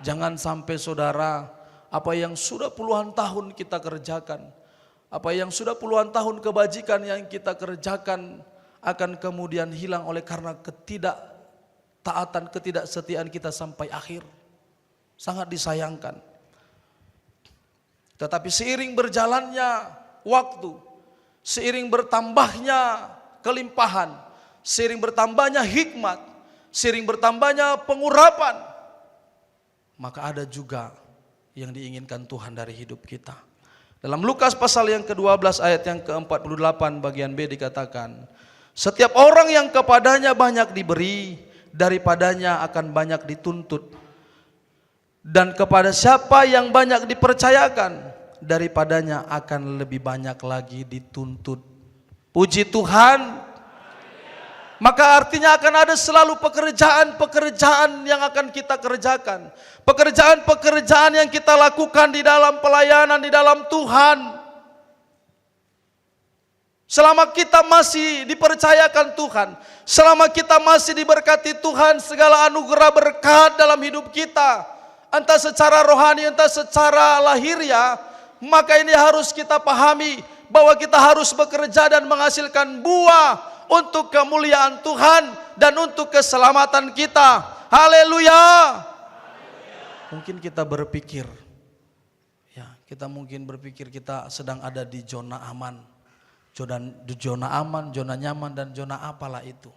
Jangan sampai saudara, apa yang sudah puluhan tahun kita kerjakan, apa yang sudah puluhan tahun kebajikan yang kita kerjakan akan kemudian hilang oleh karena ketidaktaatan, ketidaksetiaan kita sampai akhir. Sangat disayangkan. Tetapi seiring berjalannya waktu, seiring bertambahnya kelimpahan, seiring bertambahnya hikmat, seiring bertambahnya pengurapan, maka ada juga yang diinginkan Tuhan dari hidup kita. Dalam Lukas pasal yang ke-12 ayat yang ke-48 bagian B dikatakan, setiap orang yang kepadanya banyak diberi, daripadanya akan banyak dituntut. Dan kepada siapa yang banyak dipercayakan, daripadanya akan lebih banyak lagi dituntut. Puji Tuhan. Maka artinya akan ada selalu pekerjaan-pekerjaan yang akan kita kerjakan. Pekerjaan-pekerjaan yang kita lakukan di dalam pelayanan, di dalam Tuhan. Selama kita masih dipercayakan Tuhan, selama kita masih diberkati Tuhan, segala anugerah berkat dalam hidup kita, entah secara rohani, entah secara lahiriah, maka ini harus kita pahami bahwa kita harus bekerja dan menghasilkan buah untuk kemuliaan Tuhan dan untuk keselamatan kita. Haleluya. Mungkin kita berpikir, ya, kita mungkin berpikir kita sedang ada di zona aman. Zona aman, zona nyaman, dan zona apalah itu.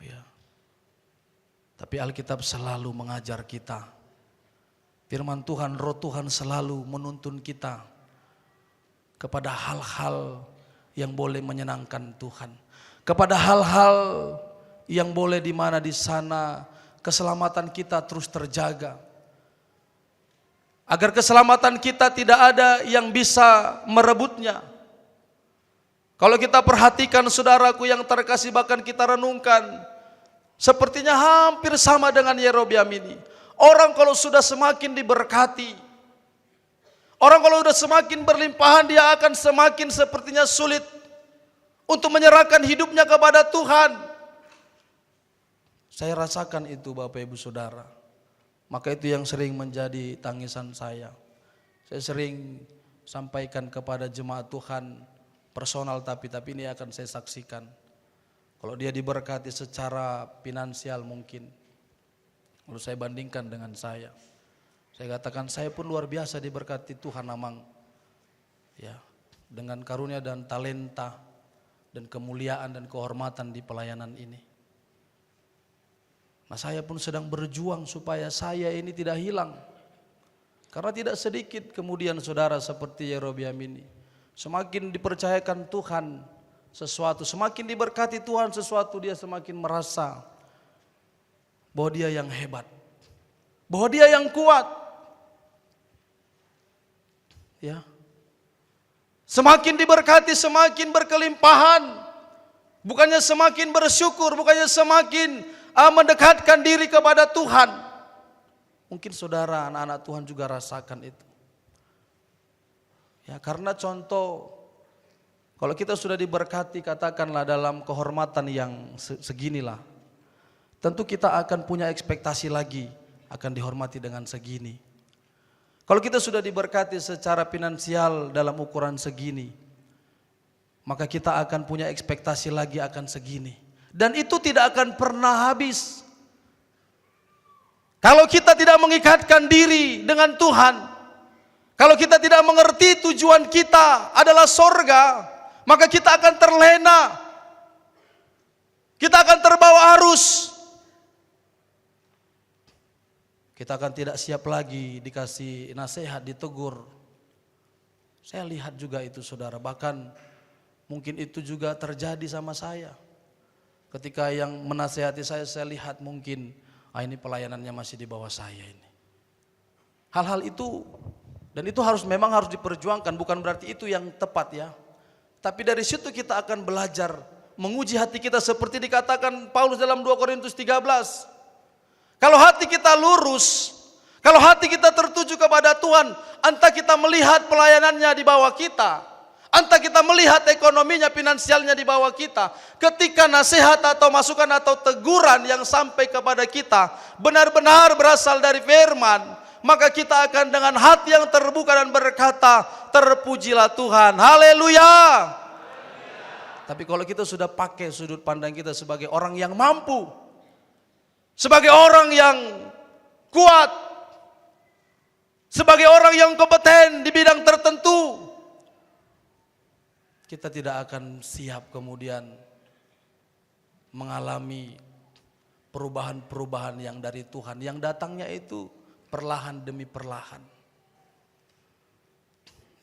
Ya. Tapi Alkitab selalu mengajar kita. Firman Tuhan, Roh Tuhan selalu menuntun kita kepada hal-hal yang boleh menyenangkan Tuhan. Kepada hal-hal yang boleh di mana di sana keselamatan kita terus terjaga. Agar keselamatan kita tidak ada yang bisa merebutnya. Kalau kita perhatikan saudaraku yang terkasih, bahkan kita renungkan, sepertinya hampir sama dengan Yerobeam ini. Orang kalau sudah semakin diberkati, orang kalau sudah semakin berlimpahan, dia akan semakin sepertinya sulit untuk menyerahkan hidupnya kepada Tuhan. Saya rasakan itu Bapak Ibu Saudara. Maka itu yang sering menjadi tangisan saya. Saya sering sampaikan kepada jemaat Tuhan personal, tapi ini akan saya saksikan. Kalau dia diberkati secara finansial mungkin, lalu saya bandingkan dengan saya katakan saya pun luar biasa diberkati Tuhan amang, ya, dengan karunia dan talenta dan kemuliaan dan kehormatan di pelayanan ini. Nah, saya pun sedang berjuang supaya saya ini tidak hilang. Karena tidak sedikit kemudian saudara seperti Yerobeam ini, semakin dipercayakan Tuhan sesuatu, semakin diberkati Tuhan sesuatu, dia semakin merasa bahwa dia yang hebat, bahwa dia yang kuat. Ya. Semakin diberkati, semakin berkelimpahan. Bukannya semakin bersyukur, bukannya semakin mendekatkan diri kepada Tuhan. Mungkin saudara anak-anak Tuhan juga rasakan itu. Ya, karena contoh, Kalau kita sudah diberkati, katakanlah dalam kehormatan yang seginilah, tentu kita akan punya ekspektasi lagi akan dihormati dengan segini. Kalau kita sudah diberkati secara finansial dalam ukuran segini, maka kita akan punya ekspektasi lagi akan segini. Dan itu tidak akan pernah habis. Kalau kita tidak mengikatkan diri dengan Tuhan, kalau kita tidak mengerti tujuan kita adalah sorga, maka kita akan terlena. Kita akan terbawa arus. Kita akan tidak siap lagi dikasih nasihat, ditegur. Saya lihat juga itu saudara, bahkan mungkin itu juga terjadi sama saya. Ketika yang menasehati saya lihat mungkin, ini pelayanannya masih di bawah saya ini. Hal-hal itu, dan itu memang harus diperjuangkan, bukan berarti itu yang tepat ya. Tapi dari situ kita akan belajar menguji hati kita seperti dikatakan Paulus dalam 2 Korintus 13. Kalau hati kita lurus, kalau hati kita tertuju kepada Tuhan, entah kita melihat pelayanannya di bawah kita, entah kita melihat ekonominya, finansialnya di bawah kita, ketika nasihat atau masukan atau teguran yang sampai kepada kita benar-benar berasal dari firman, maka kita akan dengan hati yang terbuka dan berkata, terpujilah Tuhan, haleluya. Tapi kalau kita sudah pakai sudut pandang kita sebagai orang yang mampu, sebagai orang yang kuat, sebagai orang yang kompeten di bidang tertentu, kita tidak akan siap kemudian mengalami perubahan-perubahan yang dari Tuhan, yang datangnya itu perlahan demi perlahan.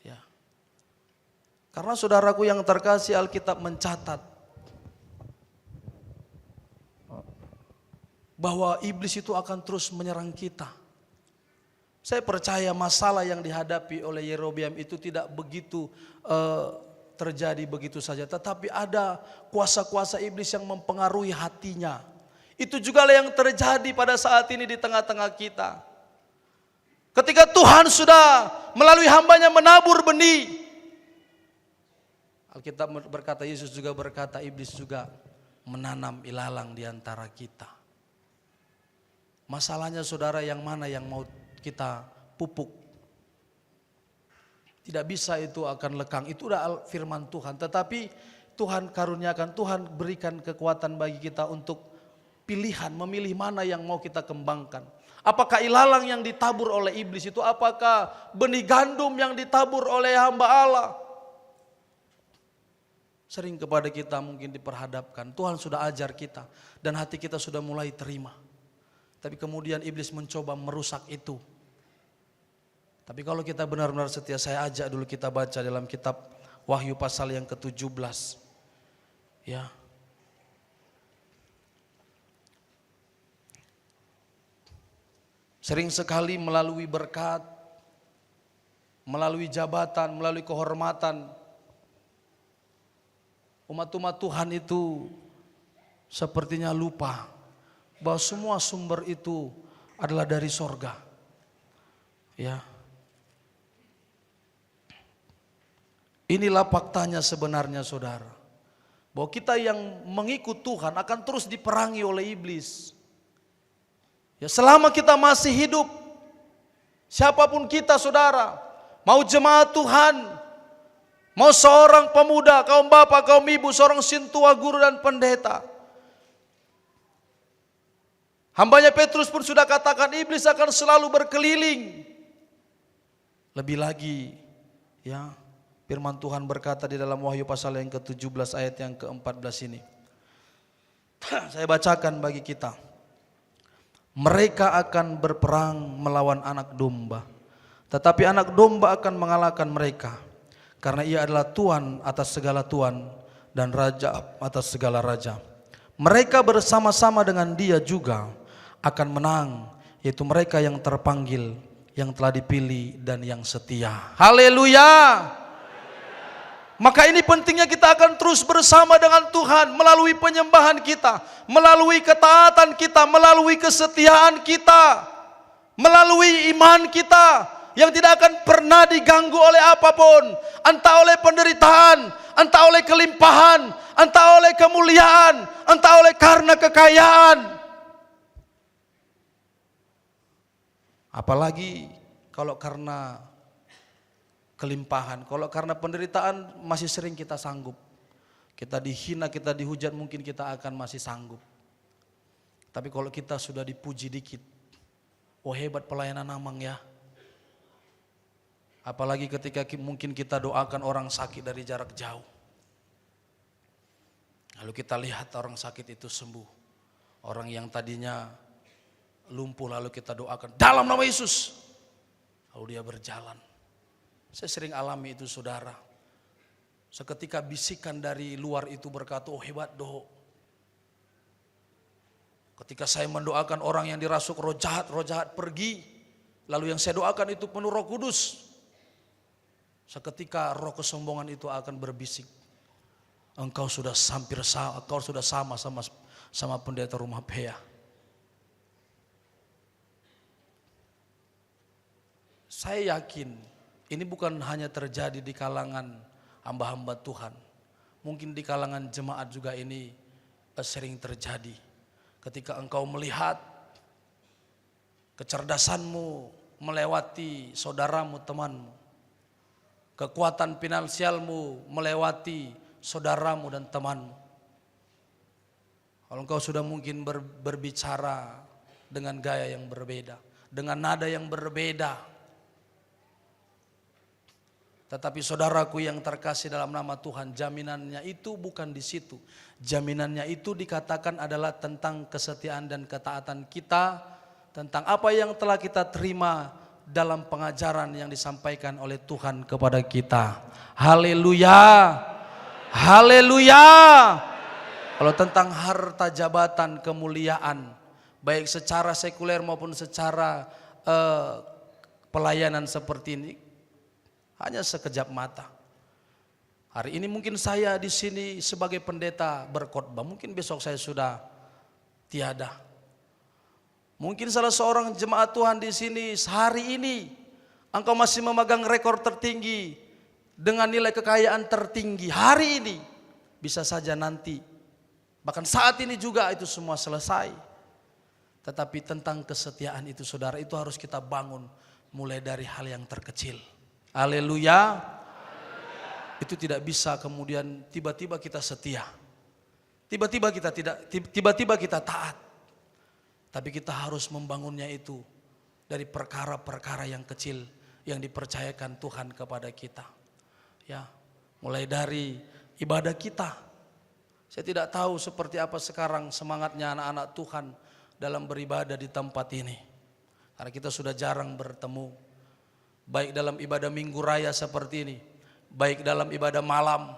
Ya. Karena saudaraku yang terkasih, Alkitab mencatat bahwa iblis itu akan terus menyerang kita. Saya percaya masalah yang dihadapi oleh Yerobeam itu tidak begitu terjadi begitu saja, tetapi ada kuasa-kuasa iblis yang mempengaruhi hatinya. Itu juga yang terjadi pada saat ini di tengah-tengah kita. Ketika Tuhan sudah melalui hambanya menabur benih, Alkitab berkata, Yesus juga berkata, iblis juga menanam ilalang di antara kita. Masalahnya saudara, yang mana yang mau kita pupuk? Tidak bisa itu akan lekang, itu udah firman Tuhan. Tetapi Tuhan karuniakan, Tuhan berikan kekuatan bagi kita untuk pilihan, memilih mana yang mau kita kembangkan. Apakah ilalang yang ditabur oleh iblis itu, apakah benih gandum yang ditabur oleh hamba Allah? Sering kepada kita mungkin diperhadapkan, Tuhan sudah ajar kita dan hati kita sudah mulai terima. Tapi kemudian iblis mencoba merusak itu. Tapi kalau kita benar-benar setia, saya ajak dulu kita baca dalam kitab Wahyu pasal yang ke-17. Ya. Sering sekali melalui berkat, melalui jabatan, melalui kehormatan, umat-umat Tuhan itu sepertinya lupa bahwa semua sumber itu adalah dari sorga. Ya. Inilah faktanya sebenarnya saudara. Bahwa kita yang mengikut Tuhan akan terus diperangi oleh iblis. Ya, selama kita masih hidup, siapapun kita saudara, mau jemaat Tuhan, mau seorang pemuda, kaum bapak, kaum ibu, seorang sintua, guru dan pendeta. Hambanya Petrus pun sudah katakan iblis akan selalu berkeliling. Lebih lagi ya, firman Tuhan berkata di dalam Wahyu pasal yang ke-17 ayat yang ke-14 ini. Saya bacakan bagi kita. Mereka akan berperang melawan anak domba, tetapi anak domba akan mengalahkan mereka, karena ia adalah Tuhan atas segala Tuhan dan Raja atas segala Raja. Mereka bersama-sama dengan dia juga akan menang, yaitu mereka yang terpanggil, yang telah dipilih dan yang setia. Haleluya. Maka ini pentingnya kita akan terus bersama dengan Tuhan melalui penyembahan kita, melalui ketaatan kita, melalui kesetiaan kita, melalui iman kita yang tidak akan pernah diganggu oleh apapun, entah oleh penderitaan, entah oleh kelimpahan, entah oleh kemuliaan, entah oleh karena kekayaan. Apalagi kalau karena kelimpahan, kalau karena penderitaan masih sering kita sanggup. Kita dihina, kita dihujat, mungkin kita akan masih sanggup. Tapi kalau kita sudah dipuji dikit, oh hebat pelayanan Amang ya. Apalagi ketika mungkin kita doakan orang sakit dari jarak jauh. Lalu kita lihat orang sakit itu sembuh. Orang yang tadinya lumpuh lalu kita doakan dalam nama Yesus. Lalu dia berjalan. Saya sering alami itu saudara. Seketika bisikan dari luar itu berkata, oh hebat doh. Ketika saya mendoakan orang yang dirasuk roh jahat pergi. Lalu yang saya doakan itu penuh Roh Kudus. Seketika roh kesombongan itu akan berbisik. Engkau sudah sama pendeta rumah Pea. Saya yakin ini bukan hanya terjadi di kalangan hamba-hamba Tuhan. Mungkin di kalangan jemaat juga ini sering terjadi. Ketika engkau melihat kecerdasanmu melewati saudaramu, temanmu. Kekuatan finansialmu melewati saudaramu dan temanmu. Kalau engkau sudah mungkin berbicara dengan gaya yang berbeda, dengan nada yang berbeda. Tetapi saudaraku yang terkasih dalam nama Tuhan, jaminannya itu bukan di situ. Jaminannya itu dikatakan adalah tentang kesetiaan dan ketaatan kita, tentang apa yang telah kita terima dalam pengajaran yang disampaikan oleh Tuhan kepada kita. Haleluya. Haleluya. Kalau tentang harta jabatan kemuliaan, baik secara sekuler maupun secara pelayanan seperti ini, hanya sekejap mata. Hari ini mungkin saya di sini sebagai pendeta berkhotbah, mungkin besok saya sudah tiada. Mungkin salah seorang jemaat Tuhan di sini sehari ini engkau masih memegang rekor tertinggi dengan nilai kekayaan tertinggi. Hari ini bisa saja nanti, bahkan saat ini juga itu semua selesai. Tetapi tentang kesetiaan itu saudara, itu harus kita bangun mulai dari hal yang terkecil. Haleluya. Itu tidak bisa kemudian tiba-tiba kita setia. Tiba-tiba kita tidak, tiba-tiba kita taat. Tapi kita harus membangunnya itu dari perkara-perkara yang kecil yang dipercayakan Tuhan kepada kita. Ya, mulai dari ibadah kita. Saya tidak tahu seperti apa sekarang semangatnya anak-anak Tuhan dalam beribadah di tempat ini. Karena kita sudah jarang bertemu. Baik dalam ibadah minggu raya seperti ini, baik dalam ibadah malam,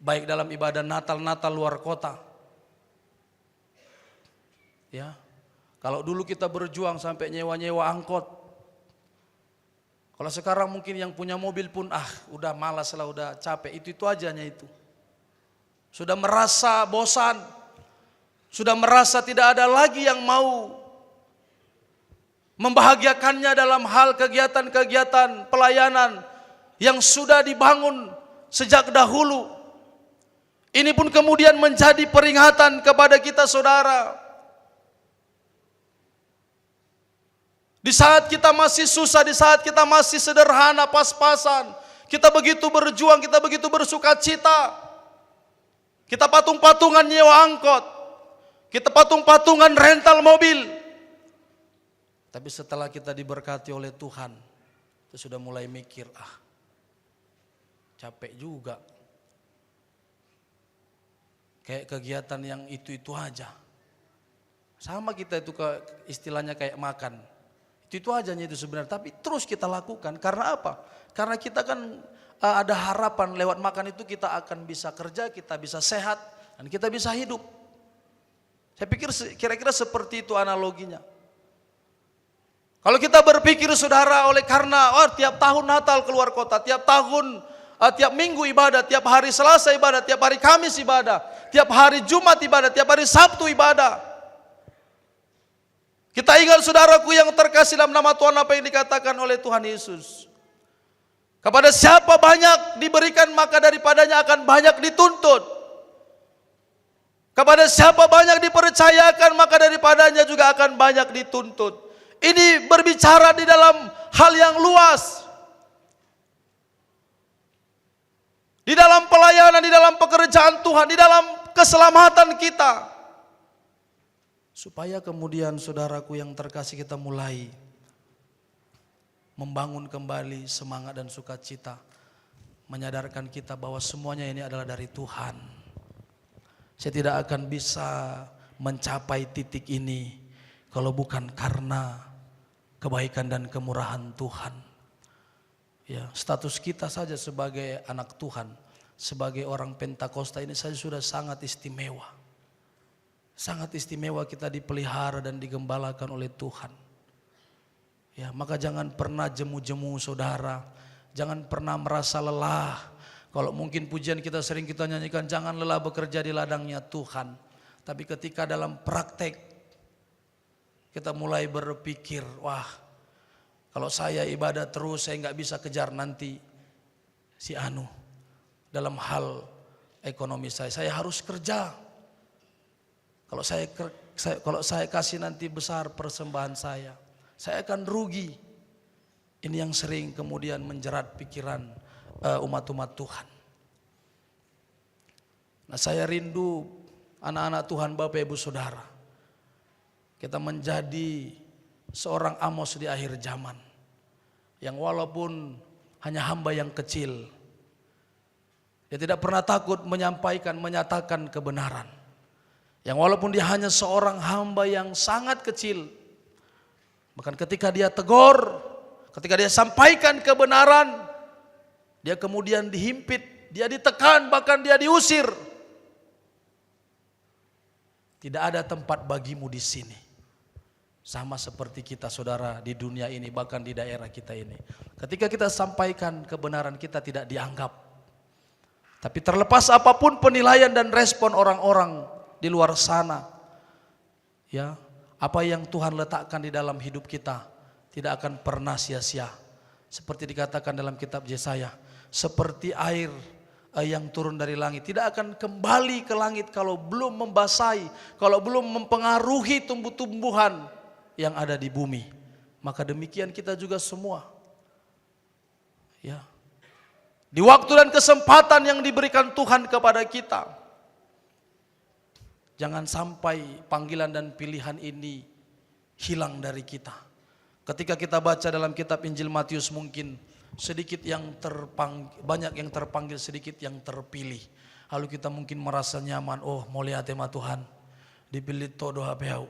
baik dalam ibadah Natal luar kota. Ya, kalau dulu kita berjuang sampai nyewa-nyewa angkot. Kalau sekarang mungkin yang punya mobil pun udah malas lah, udah capek, itu ajanya itu. Sudah merasa bosan, sudah merasa tidak ada lagi yang mau membahagiakannya dalam hal kegiatan-kegiatan pelayanan yang sudah dibangun sejak dahulu. Ini pun kemudian menjadi peringatan kepada kita saudara. Di saat kita masih susah, di saat kita masih sederhana, pas-pasan, kita begitu berjuang, kita begitu bersuka cita. Kita patung-patungan nyewa angkot, kita patung-patungan rental mobil. Tapi setelah kita diberkati oleh Tuhan, kita sudah mulai mikir, capek juga. Kayak kegiatan yang itu aja. Sama kita itu istilahnya kayak makan. Itu ajanya itu sebenarnya, tapi terus kita lakukan. Karena apa? Karena kita kan ada harapan lewat makan itu kita akan bisa kerja, kita bisa sehat, dan kita bisa hidup. Saya pikir kira-kira seperti itu analoginya. Kalau kita berpikir saudara, oleh karena tiap tahun Natal keluar kota, tiap tahun, tiap minggu ibadah, tiap hari Selasa ibadah, tiap hari Kamis ibadah, tiap hari Jumat ibadah, tiap hari Sabtu ibadah. Kita ingat saudaraku yang terkasih dalam nama Tuhan apa yang dikatakan oleh Tuhan Yesus. Kepada siapa banyak diberikan, maka daripadanya akan banyak dituntut. Kepada siapa banyak dipercayakan, maka daripadanya juga akan banyak dituntut. Ini berbicara di dalam hal yang luas. Di dalam pelayanan, di dalam pekerjaan Tuhan, di dalam keselamatan kita. Supaya kemudian saudaraku yang terkasih, kita mulai membangun kembali semangat dan sukacita, menyadarkan kita bahwa semuanya ini adalah dari Tuhan. Saya tidak akan bisa mencapai titik ini kalau bukan karena kebaikan dan kemurahan Tuhan. Ya, status kita saja sebagai anak Tuhan, sebagai orang Pentakosta ini saja sudah sangat istimewa. Sangat istimewa kita dipelihara dan digembalakan oleh Tuhan. Ya, maka jangan pernah jemu-jemu saudara, jangan pernah merasa lelah. Kalau mungkin pujian kita sering kita nyanyikan, jangan lelah bekerja di ladangnya Tuhan. Tapi ketika dalam praktek kita mulai berpikir, wah, kalau saya ibadah terus saya nggak bisa kejar nanti si Anu dalam hal ekonomi saya harus kerja. Kalau saya kasih nanti besar persembahan saya akan rugi. Ini yang sering kemudian menjerat pikiran umat-umat Tuhan. Nah, saya rindu anak-anak Tuhan, Bapak Ibu Saudara, kita menjadi seorang Amos di akhir zaman, yang walaupun hanya hamba yang kecil, dia tidak pernah takut menyampaikan, menyatakan kebenaran. Yang walaupun dia hanya seorang hamba yang sangat kecil, bahkan ketika dia tegur, ketika dia sampaikan kebenaran, dia kemudian dihimpit, dia ditekan, bahkan dia diusir. Tidak ada tempat bagimu di sini. Sama seperti kita saudara di dunia ini, bahkan di daerah kita ini. Ketika kita sampaikan kebenaran, kita tidak dianggap. Tapi terlepas apapun penilaian dan respon orang-orang di luar sana, ya, apa yang Tuhan letakkan di dalam hidup kita tidak akan pernah sia-sia. Seperti dikatakan dalam kitab Yesaya, seperti air yang turun dari langit, tidak akan kembali ke langit kalau belum membasahi, kalau belum mempengaruhi tumbuh-tumbuhan yang ada di bumi. Maka demikian kita juga semua. Ya. Di waktu dan kesempatan yang diberikan Tuhan kepada kita, jangan sampai panggilan dan pilihan ini hilang dari kita. Ketika kita baca dalam kitab Injil Matius, mungkin sedikit yang banyak yang terpanggil, sedikit yang terpilih. Lalu kita mungkin merasa nyaman, oh mau lihat tema Tuhan, dipilih todo hapeau.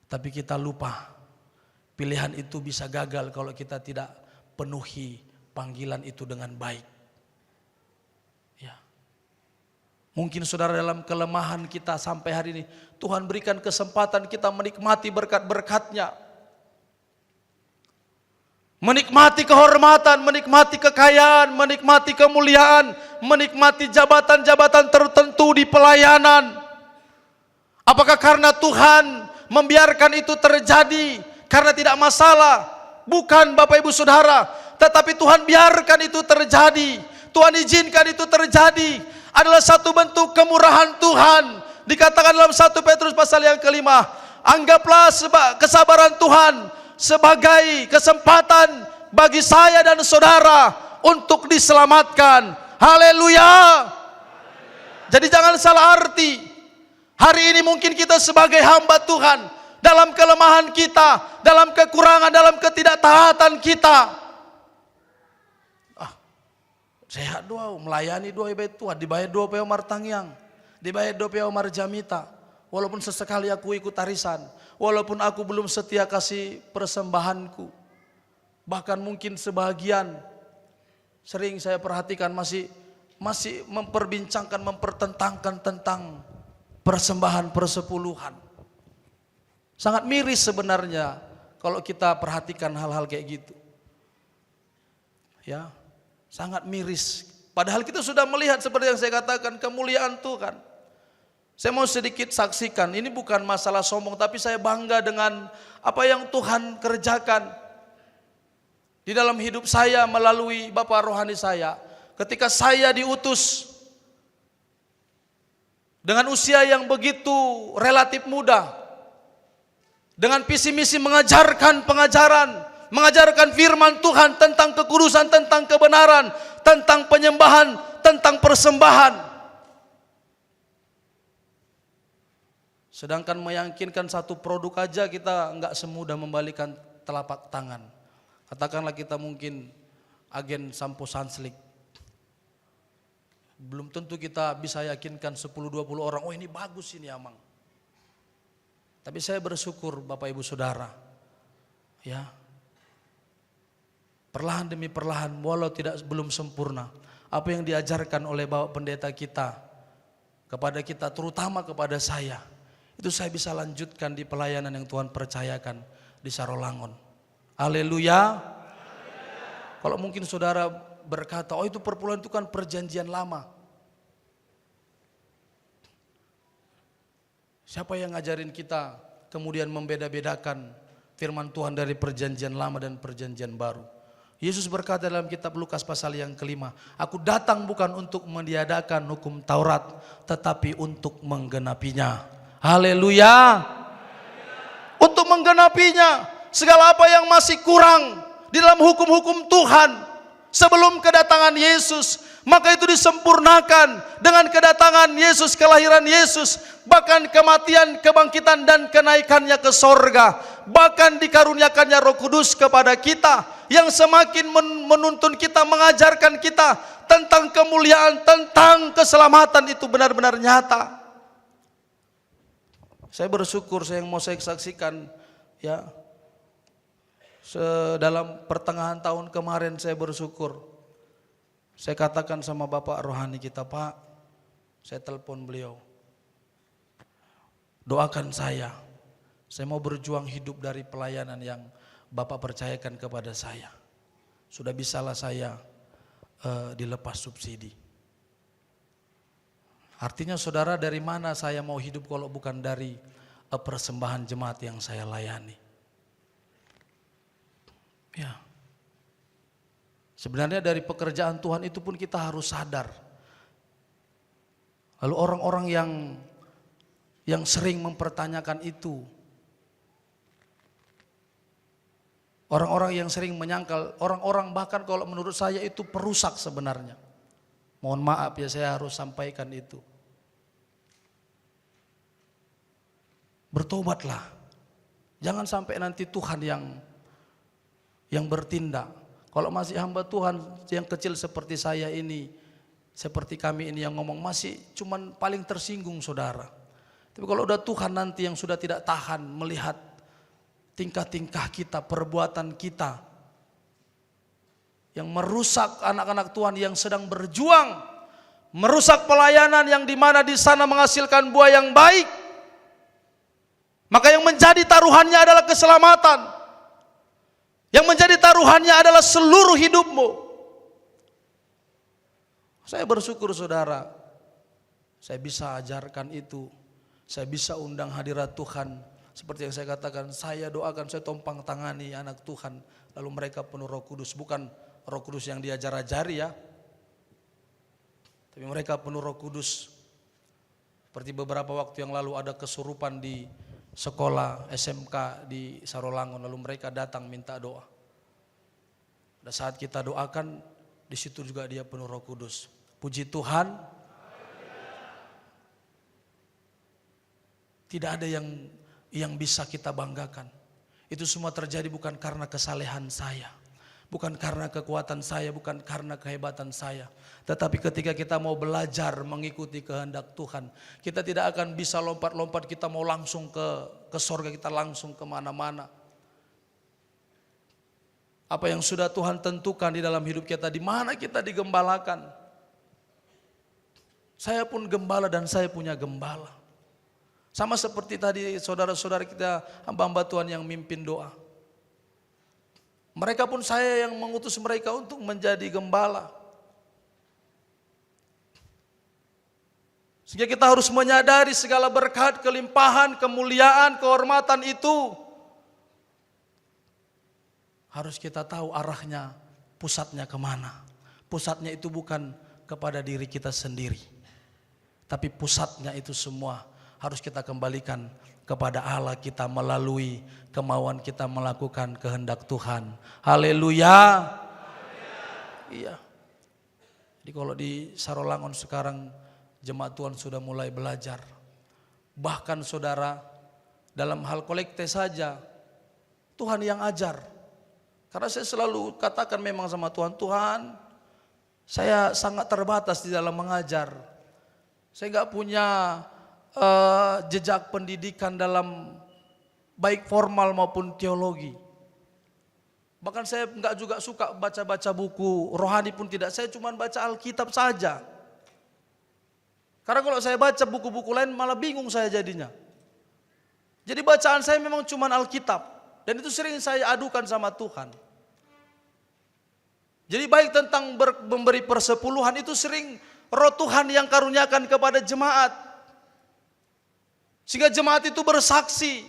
Tapi kita lupa, pilihan itu bisa gagal kalau kita tidak penuhi panggilan itu dengan baik. Ya. Mungkin saudara dalam kelemahan kita sampai hari ini, Tuhan berikan kesempatan kita menikmati berkat-berkatnya. Menikmati kehormatan, menikmati kekayaan, menikmati kemuliaan, menikmati jabatan-jabatan tertentu di pelayanan. Apakah karena Tuhan membiarkan itu terjadi karena tidak masalah? Bukan Bapak Ibu Saudara, tetapi Tuhan biarkan itu terjadi, Tuhan izinkan itu terjadi, adalah satu bentuk kemurahan Tuhan. Dikatakan dalam 1 Petrus pasal yang kelima, anggaplah kesabaran Tuhan sebagai kesempatan bagi saya dan saudara untuk diselamatkan. Haleluya. Jadi jangan salah arti. Hari ini mungkin kita sebagai hamba Tuhan, dalam kelemahan kita, dalam kekurangan, dalam ketidaktaatan kita, sehat doa, melayani doa ibadah Tuhan, dibayar doa pe Omar Tangyang, dibayar doa pe Omar Jamita. Walaupun sesekali aku ikut arisan, walaupun aku belum setia kasih persembahanku, bahkan mungkin sebagian sering saya perhatikan masih memperbincangkan, mempertentangkan tentang persembahan persepuluhan. Sangat miris sebenarnya kalau kita perhatikan hal-hal kayak gitu. Ya, sangat miris. Padahal kita sudah melihat seperti yang saya katakan, kemuliaan Tuhan. Saya mau sedikit saksikan, ini bukan masalah sombong, tapi saya bangga dengan apa yang Tuhan kerjakan. di dalam hidup saya melalui Bapak rohani saya. Ketika saya diutus dengan usia yang begitu relatif muda, dengan visi misi mengajarkan mengajarkan firman Tuhan tentang kekudusan, tentang kebenaran, tentang penyembahan, tentang persembahan. Sedangkan meyakinkan satu produk aja kita nggak semudah membalikan telapak tangan. Katakanlah kita mungkin agen sampo Sanslik. Belum tentu kita bisa yakinkan 10-20 orang, oh ini bagus ini Amang. Tapi saya bersyukur Bapak Ibu Saudara, ya, perlahan demi perlahan, walau belum sempurna, apa yang diajarkan oleh Bapak Pendeta kita, kepada kita, terutama kepada saya, itu saya bisa lanjutkan di pelayanan yang Tuhan percayakan di Sarolangun. Haleluya. Kalau mungkin saudara berkata, oh itu perpuluhan itu kan perjanjian lama. Siapa yang ngajarin kita kemudian membeda-bedakan firman Tuhan dari perjanjian lama dan perjanjian baru? Yesus berkata dalam kitab Lukas pasal yang kelima, aku datang bukan untuk meniadakan hukum Taurat, tetapi untuk menggenapinya. Haleluya. Untuk menggenapinya. Segala apa yang masih kurang di dalam hukum-hukum Tuhan sebelum kedatangan Yesus, maka itu disempurnakan dengan kedatangan Yesus, kelahiran Yesus, bahkan kematian, kebangkitan dan kenaikannya ke sorga, bahkan dikaruniakannya Roh Kudus kepada kita yang semakin menuntun kita, mengajarkan kita tentang kemuliaan, tentang keselamatan itu benar-benar nyata. Saya bersyukur, saya yang mau saya saksikan, ya, dalam pertengahan tahun kemarin saya bersyukur. Saya katakan sama Bapak rohani kita, Pak, saya telepon beliau. Doakan saya mau berjuang hidup dari pelayanan yang Bapak percayakan kepada saya. Sudah bisalah saya dilepas subsidi. Artinya saudara, dari mana saya mau hidup kalau bukan dari persembahan jemaat yang saya layani. Ya. Sebenarnya dari pekerjaan Tuhan itu pun kita harus sadar. Lalu orang-orang yang sering mempertanyakan itu, orang-orang yang sering menyangkal, orang-orang bahkan kalau menurut saya itu perusak sebenarnya. Mohon maaf ya, saya harus sampaikan itu. Bertobatlah. Jangan sampai nanti Tuhan yang bertindak. Kalau masih hamba Tuhan yang kecil seperti saya ini, seperti kami ini yang ngomong, masih cuman paling tersinggung saudara. Tapi kalau udah Tuhan nanti yang sudah tidak tahan melihat tingkah-tingkah kita, perbuatan kita, yang merusak anak-anak Tuhan yang sedang berjuang, merusak pelayanan yang dimana di sana menghasilkan buah yang baik, maka yang menjadi taruhannya adalah keselamatan. Yang menjadi taruhannya adalah seluruh hidupmu. Saya bersyukur saudara, saya bisa ajarkan itu. Saya bisa undang hadirat Tuhan. Seperti yang saya katakan, saya doakan, saya tompang tangani anak Tuhan. Lalu mereka penuh Roh Kudus. Bukan Roh Kudus yang diajar-ajari ya. Tapi mereka penuh Roh Kudus. Seperti beberapa waktu yang lalu ada kesurupan di sekolah SMK di Sarolangun, lalu mereka datang minta doa. Pada saat kita doakan, di situ juga dia penuh Roh Kudus. Puji Tuhan. Tidak ada yang bisa kita banggakan. Itu semua terjadi bukan karena kesalehan saya, bukan karena kekuatan saya, bukan karena kehebatan saya. Tetapi ketika kita mau belajar mengikuti kehendak Tuhan, kita tidak akan bisa lompat-lompat, kita mau langsung ke sorga, kita langsung kemana-mana. Apa yang sudah Tuhan tentukan di dalam hidup kita, di mana kita digembalakan. Saya pun gembala dan saya punya gembala. Sama seperti tadi saudara-saudara kita, hamba-hamba Tuhan yang mimpin doa. Mereka pun saya yang mengutus mereka untuk menjadi gembala. Sehingga kita harus menyadari segala berkat, kelimpahan, kemuliaan, kehormatan itu harus kita tahu arahnya, pusatnya kemana. Pusatnya itu bukan kepada diri kita sendiri, tapi pusatnya itu semua harus kita kembalikan kepada Allah kita melalui kemauan kita melakukan kehendak Tuhan. Haleluya. Iya. Jadi kalau di Sarolangun sekarang jemaat Tuhan sudah mulai belajar. Bahkan saudara, dalam hal kolekte saja Tuhan yang ajar. Karena saya selalu katakan memang sama Tuhan, Tuhan, saya sangat terbatas di dalam mengajar. Saya nggak punya jejak pendidikan dalam baik formal maupun teologi. Bahkan saya nggak juga suka baca-baca buku rohani pun tidak. Saya cuma baca Alkitab saja. Karena kalau saya baca buku-buku lain malah bingung saya jadinya. Jadi bacaan saya memang cuma Alkitab. Dan itu sering saya adukan sama Tuhan. Jadi baik tentang memberi persepuluhan itu sering Roh Tuhan yang karuniakan kepada jemaat. Sehingga jemaat itu bersaksi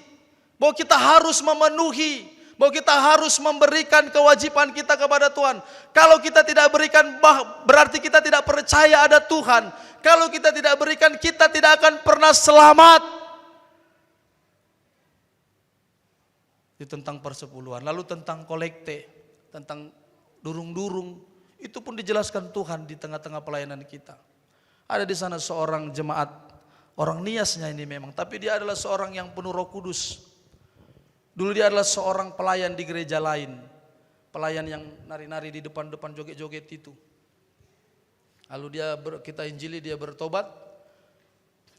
bahwa kita harus memenuhi, bahwa kita harus memberikan kewajiban kita kepada Tuhan. Kalau kita tidak berikan berarti kita tidak percaya ada Tuhan. Kalau kita tidak berikan kita tidak akan pernah selamat. Itu tentang persepuluhan. Lalu tentang kolekte, tentang durung-durung, itu pun dijelaskan Tuhan di tengah-tengah pelayanan kita. Ada di sana seorang jemaat, orang niasnya ini memang, tapi dia adalah seorang yang penuh Roh Kudus. Dulu dia adalah seorang pelayan di gereja lain, pelayan yang nari-nari di depan-depan joget-joget itu. Lalu kita injili, dia bertobat.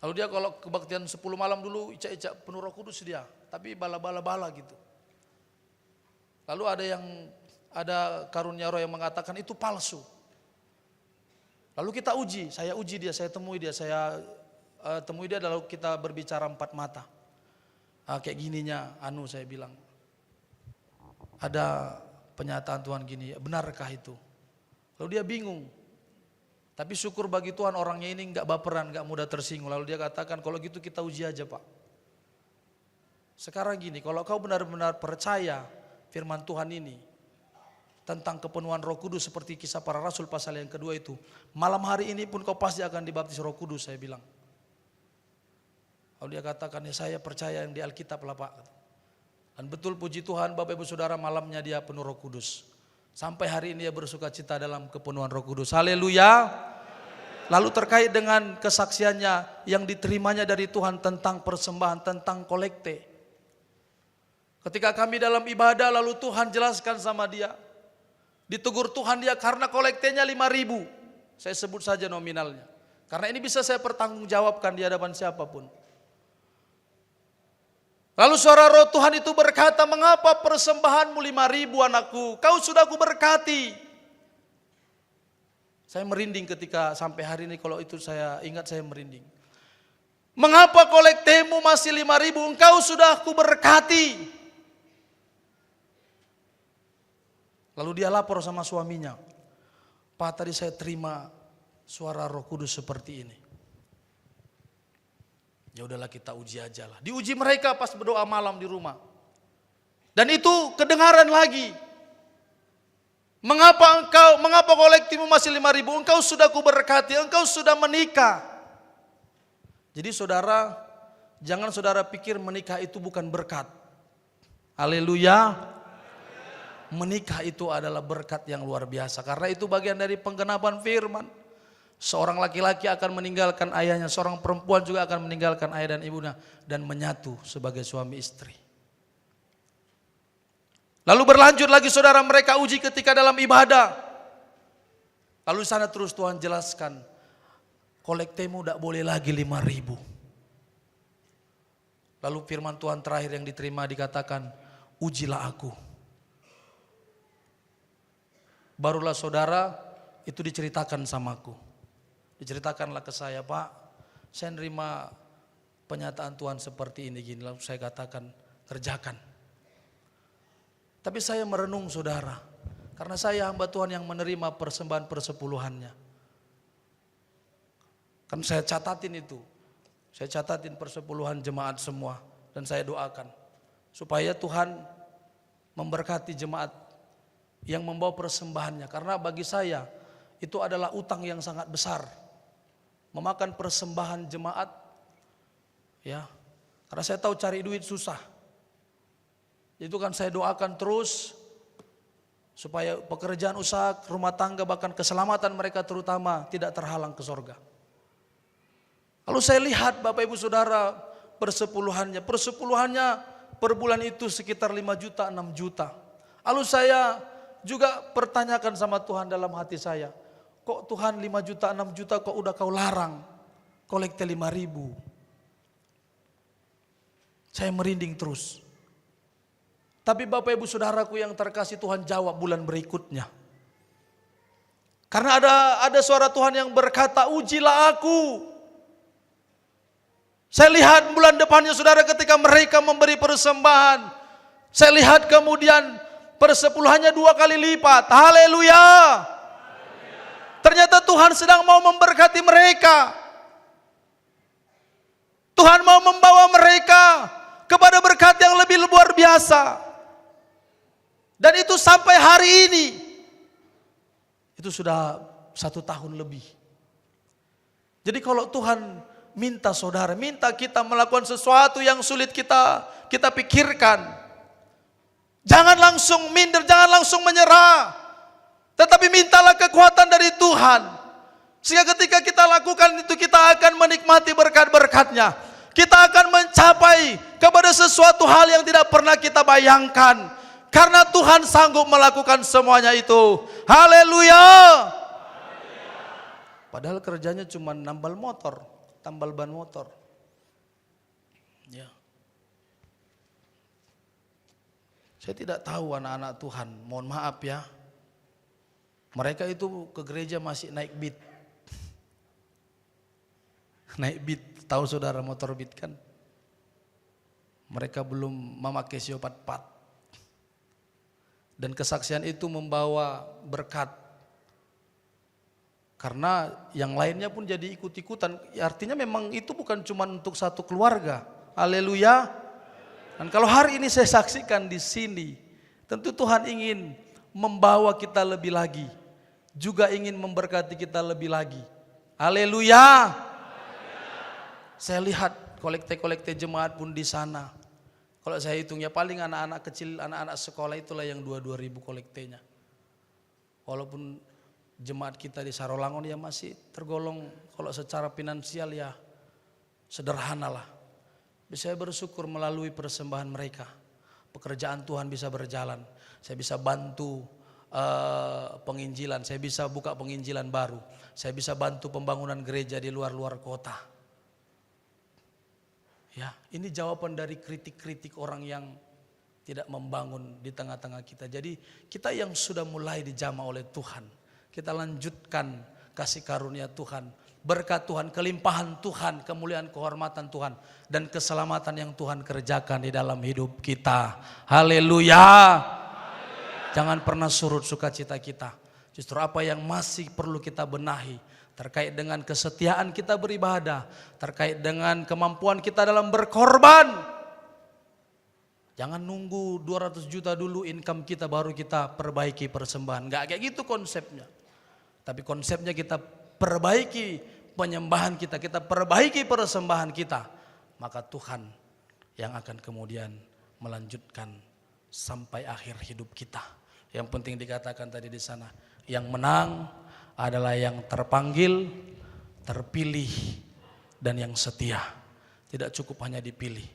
Lalu dia kalau kebaktian 10 malam dulu, icak-icak penuh Roh Kudus dia, tapi bala-bala gitu. Lalu ada karunia roh yang mengatakan itu palsu. Lalu kita uji, saya uji dia, saya temui dia, lalu kita berbicara 4 mata. Kayak gininya, saya bilang, ada penyataan Tuhan gini, benarkah itu? Lalu dia bingung. Tapi syukur bagi Tuhan orangnya ini enggak baperan, enggak mudah tersinggung. Lalu dia katakan, kalau gitu kita uji aja Pak. Sekarang gini, kalau kau benar-benar percaya firman Tuhan ini, tentang kepenuhan Roh Kudus seperti Kisah Para Rasul pasal yang kedua itu, malam hari ini pun kau pasti akan dibaptis Roh Kudus, saya bilang. Lalu dia katakan, ya saya percaya yang di Alkitab lah Pak. Dan betul puji Tuhan Bapak Ibu Saudara, malamnya dia penuh Roh Kudus. Sampai hari ini dia bersuka cita dalam kepenuhan Roh Kudus. Haleluya. Lalu terkait dengan kesaksiannya yang diterimanya dari Tuhan tentang persembahan, tentang kolekte. Ketika kami dalam ibadah lalu Tuhan jelaskan sama dia. Ditegur Tuhan dia karena kolektenya 5.000. Saya sebut saja nominalnya. Karena ini bisa saya pertanggungjawabkan di hadapan siapapun. Lalu suara Roh Tuhan itu berkata, mengapa persembahanmu 5.000 anakku? Kau sudah kuberkati. Saya merinding ketika sampai hari ini, kalau itu saya ingat saya merinding. Mengapa kolektemu masih 5.000? Engkau sudah kuberkati. Lalu dia lapor sama suaminya, Pak tadi saya terima suara Roh Kudus seperti ini. Ya udahlah kita uji aja lah. Diuji mereka pas berdoa malam di rumah. Dan itu kedengaran lagi. Mengapa kolektimu masih 5.000? Engkau sudah kuberkati, engkau sudah menikah. Jadi saudara, jangan saudara pikir menikah itu bukan berkat. Haleluya. Menikah itu adalah berkat yang luar biasa. Karena itu bagian dari penggenapan firman. Seorang laki-laki akan meninggalkan ayahnya. Seorang perempuan juga akan meninggalkan ayah dan ibunya. Dan menyatu sebagai suami istri. Lalu berlanjut lagi saudara, mereka uji ketika dalam ibadah. Lalu sana terus Tuhan jelaskan. Kolektemu tidak boleh lagi 5.000. Lalu firman Tuhan terakhir yang diterima dikatakan, ujilah aku. Barulah saudara itu diceritakan samaku. Diceritakanlah ke saya, Pak, saya nerima penyataan Tuhan seperti ini gini. Lalu saya katakan, kerjakan. Tapi saya merenung saudara, karena saya hamba Tuhan yang menerima persembahan persepuluhannya. Kan saya catatin itu. Saya catatin persepuluhan jemaat semua. Dan saya doakan supaya Tuhan memberkati jemaat yang membawa persembahannya. Karena bagi saya itu adalah utang yang sangat besar. Memakan persembahan jemaat, ya. Karena saya tahu cari duit susah. Itu kan saya doakan terus supaya pekerjaan usaha, rumah tangga, bahkan keselamatan mereka terutama tidak terhalang ke sorga. Lalu saya lihat Bapak Ibu Saudara persepuluhannya per bulan itu sekitar 5 juta, 6 juta. Lalu saya juga pertanyakan sama Tuhan dalam hati saya, kok Tuhan 5 juta, 6 juta kok udah kau larang kolekte 5.000. Saya merinding terus. Tapi Bapak Ibu Saudaraku yang terkasih, Tuhan jawab bulan berikutnya. Karena ada suara Tuhan yang berkata, ujilah aku. Saya lihat bulan depannya saudara ketika mereka memberi persembahan. Saya lihat kemudian persepuluhannya 2 kali lipat. Haleluya. Ternyata Tuhan sedang mau memberkati mereka. Tuhan mau membawa mereka kepada berkat yang lebih luar biasa. Dan itu sampai hari ini. Itu sudah 1 tahun lebih. Jadi kalau Tuhan minta saudara, minta kita melakukan sesuatu yang sulit kita pikirkan. Jangan langsung minder, jangan langsung menyerah. Tetapi mintalah kekuatan dari Tuhan. Sehingga ketika kita lakukan itu, kita akan menikmati berkat-berkatnya. Kita akan mencapai kepada sesuatu hal yang tidak pernah kita bayangkan. Karena Tuhan sanggup melakukan semuanya itu. Haleluya. Padahal kerjanya cuma nambal motor, tambal ban motor. Ya. Saya tidak tahu anak-anak Tuhan, mohon maaf ya. Mereka itu ke gereja masih naik beat. Naik beat, tahu saudara motor beat kan? Mereka belum memakai siopat pat. Dan kesaksian itu membawa berkat. Karena yang lainnya pun jadi ikut-ikutan. Artinya memang itu bukan cuma untuk satu keluarga. Haleluya. Dan kalau hari ini saya saksikan di sini, tentu Tuhan ingin membawa kita lebih lagi. Juga ingin memberkati kita lebih lagi. Haleluya. Saya lihat kolekte-kolekte jemaat pun di sana. Kalau saya hitung ya paling anak-anak kecil, anak-anak sekolah itulah yang 2.000 kolektenya. Walaupun jemaat kita di Sarolangun ya masih tergolong kalau secara finansial ya sederhana lah. Saya bersyukur melalui persembahan mereka. Pekerjaan Tuhan bisa berjalan. Saya bisa bantu penginjilan, saya bisa buka penginjilan baru. Saya bisa bantu pembangunan gereja di luar-luar kota. Ya, ini jawaban dari kritik-kritik orang yang tidak membangun di tengah-tengah kita. Jadi kita yang sudah mulai dijamah oleh Tuhan, kita lanjutkan kasih karunia Tuhan, berkat Tuhan, kelimpahan Tuhan, kemuliaan, kehormatan Tuhan, dan keselamatan yang Tuhan kerjakan di dalam hidup kita. Haleluya. Jangan pernah surut sukacita kita. Justru apa yang masih perlu kita benahi terkait dengan kesetiaan kita beribadah, terkait dengan kemampuan kita dalam berkorban. Jangan nunggu 200 juta dulu income kita baru kita perbaiki persembahan. Enggak kayak gitu konsepnya. Tapi konsepnya kita perbaiki penyembahan kita, kita perbaiki persembahan kita. Maka Tuhan yang akan kemudian melanjutkan sampai akhir hidup kita. Yang penting dikatakan tadi di sana, yang menang adalah yang terpanggil, terpilih, dan yang setia. Tidak cukup hanya dipilih.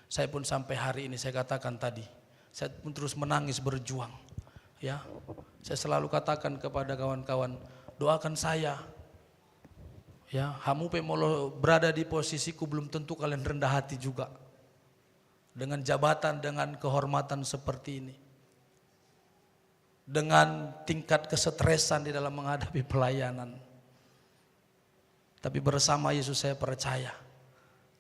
Saya pun sampai hari ini saya katakan tadi, saya pun terus menangis berjuang. Ya, saya selalu katakan kepada kawan-kawan, doakan saya. Ya, hamu pemolo berada di posisiku belum tentu kalian rendah hati juga. Dengan jabatan, dengan kehormatan seperti ini. Dengan tingkat kesetresan di dalam menghadapi pelayanan. Tapi bersama Yesus saya percaya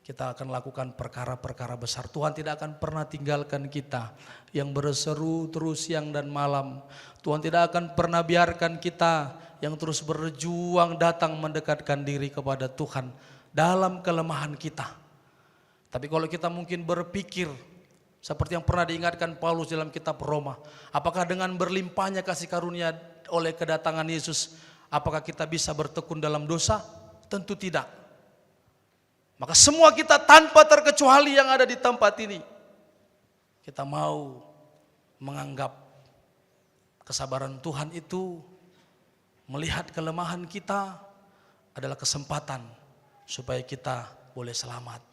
kita akan lakukan perkara-perkara besar. Tuhan tidak akan pernah tinggalkan kita yang berseru terus siang dan malam. Tuhan tidak akan pernah biarkan kita yang terus berjuang datang mendekatkan diri kepada Tuhan dalam kelemahan kita. Tapi kalau kita mungkin berpikir Seperti yang pernah diingatkan Paulus dalam kitab Roma. Apakah dengan berlimpahnya kasih karunia oleh kedatangan Yesus, apakah kita bisa bertekun dalam dosa? Tentu tidak. Maka semua kita tanpa terkecuali yang ada di tempat ini, kita mau menganggap kesabaran Tuhan itu, melihat kelemahan kita adalah kesempatan supaya kita boleh selamat,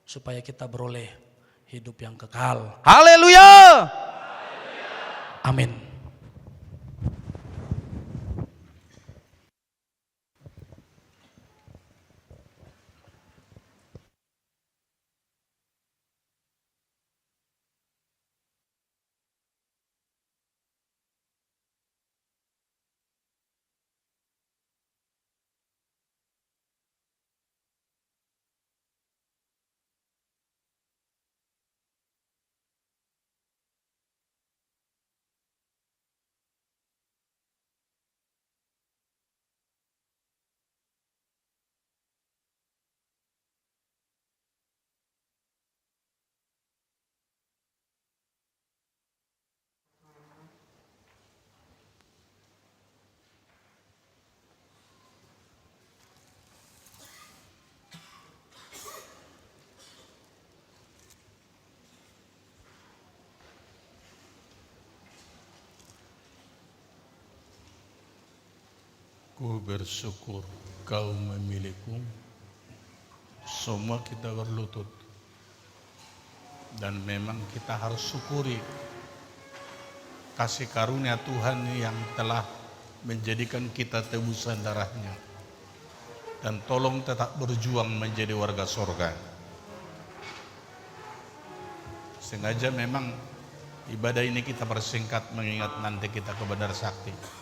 supaya kita beroleh hidup yang kekal. Haleluya. Amin. Ku bersyukur kau memilihku. Semua kita berlutut. Dan memang kita harus syukuri kasih karunia Tuhan yang telah menjadikan kita tebusan darahnya. Dan tolong tetap berjuang menjadi warga sorga. Sengaja memang ibadah ini kita persingkat mengingat nanti kita ke Bandar Sakti.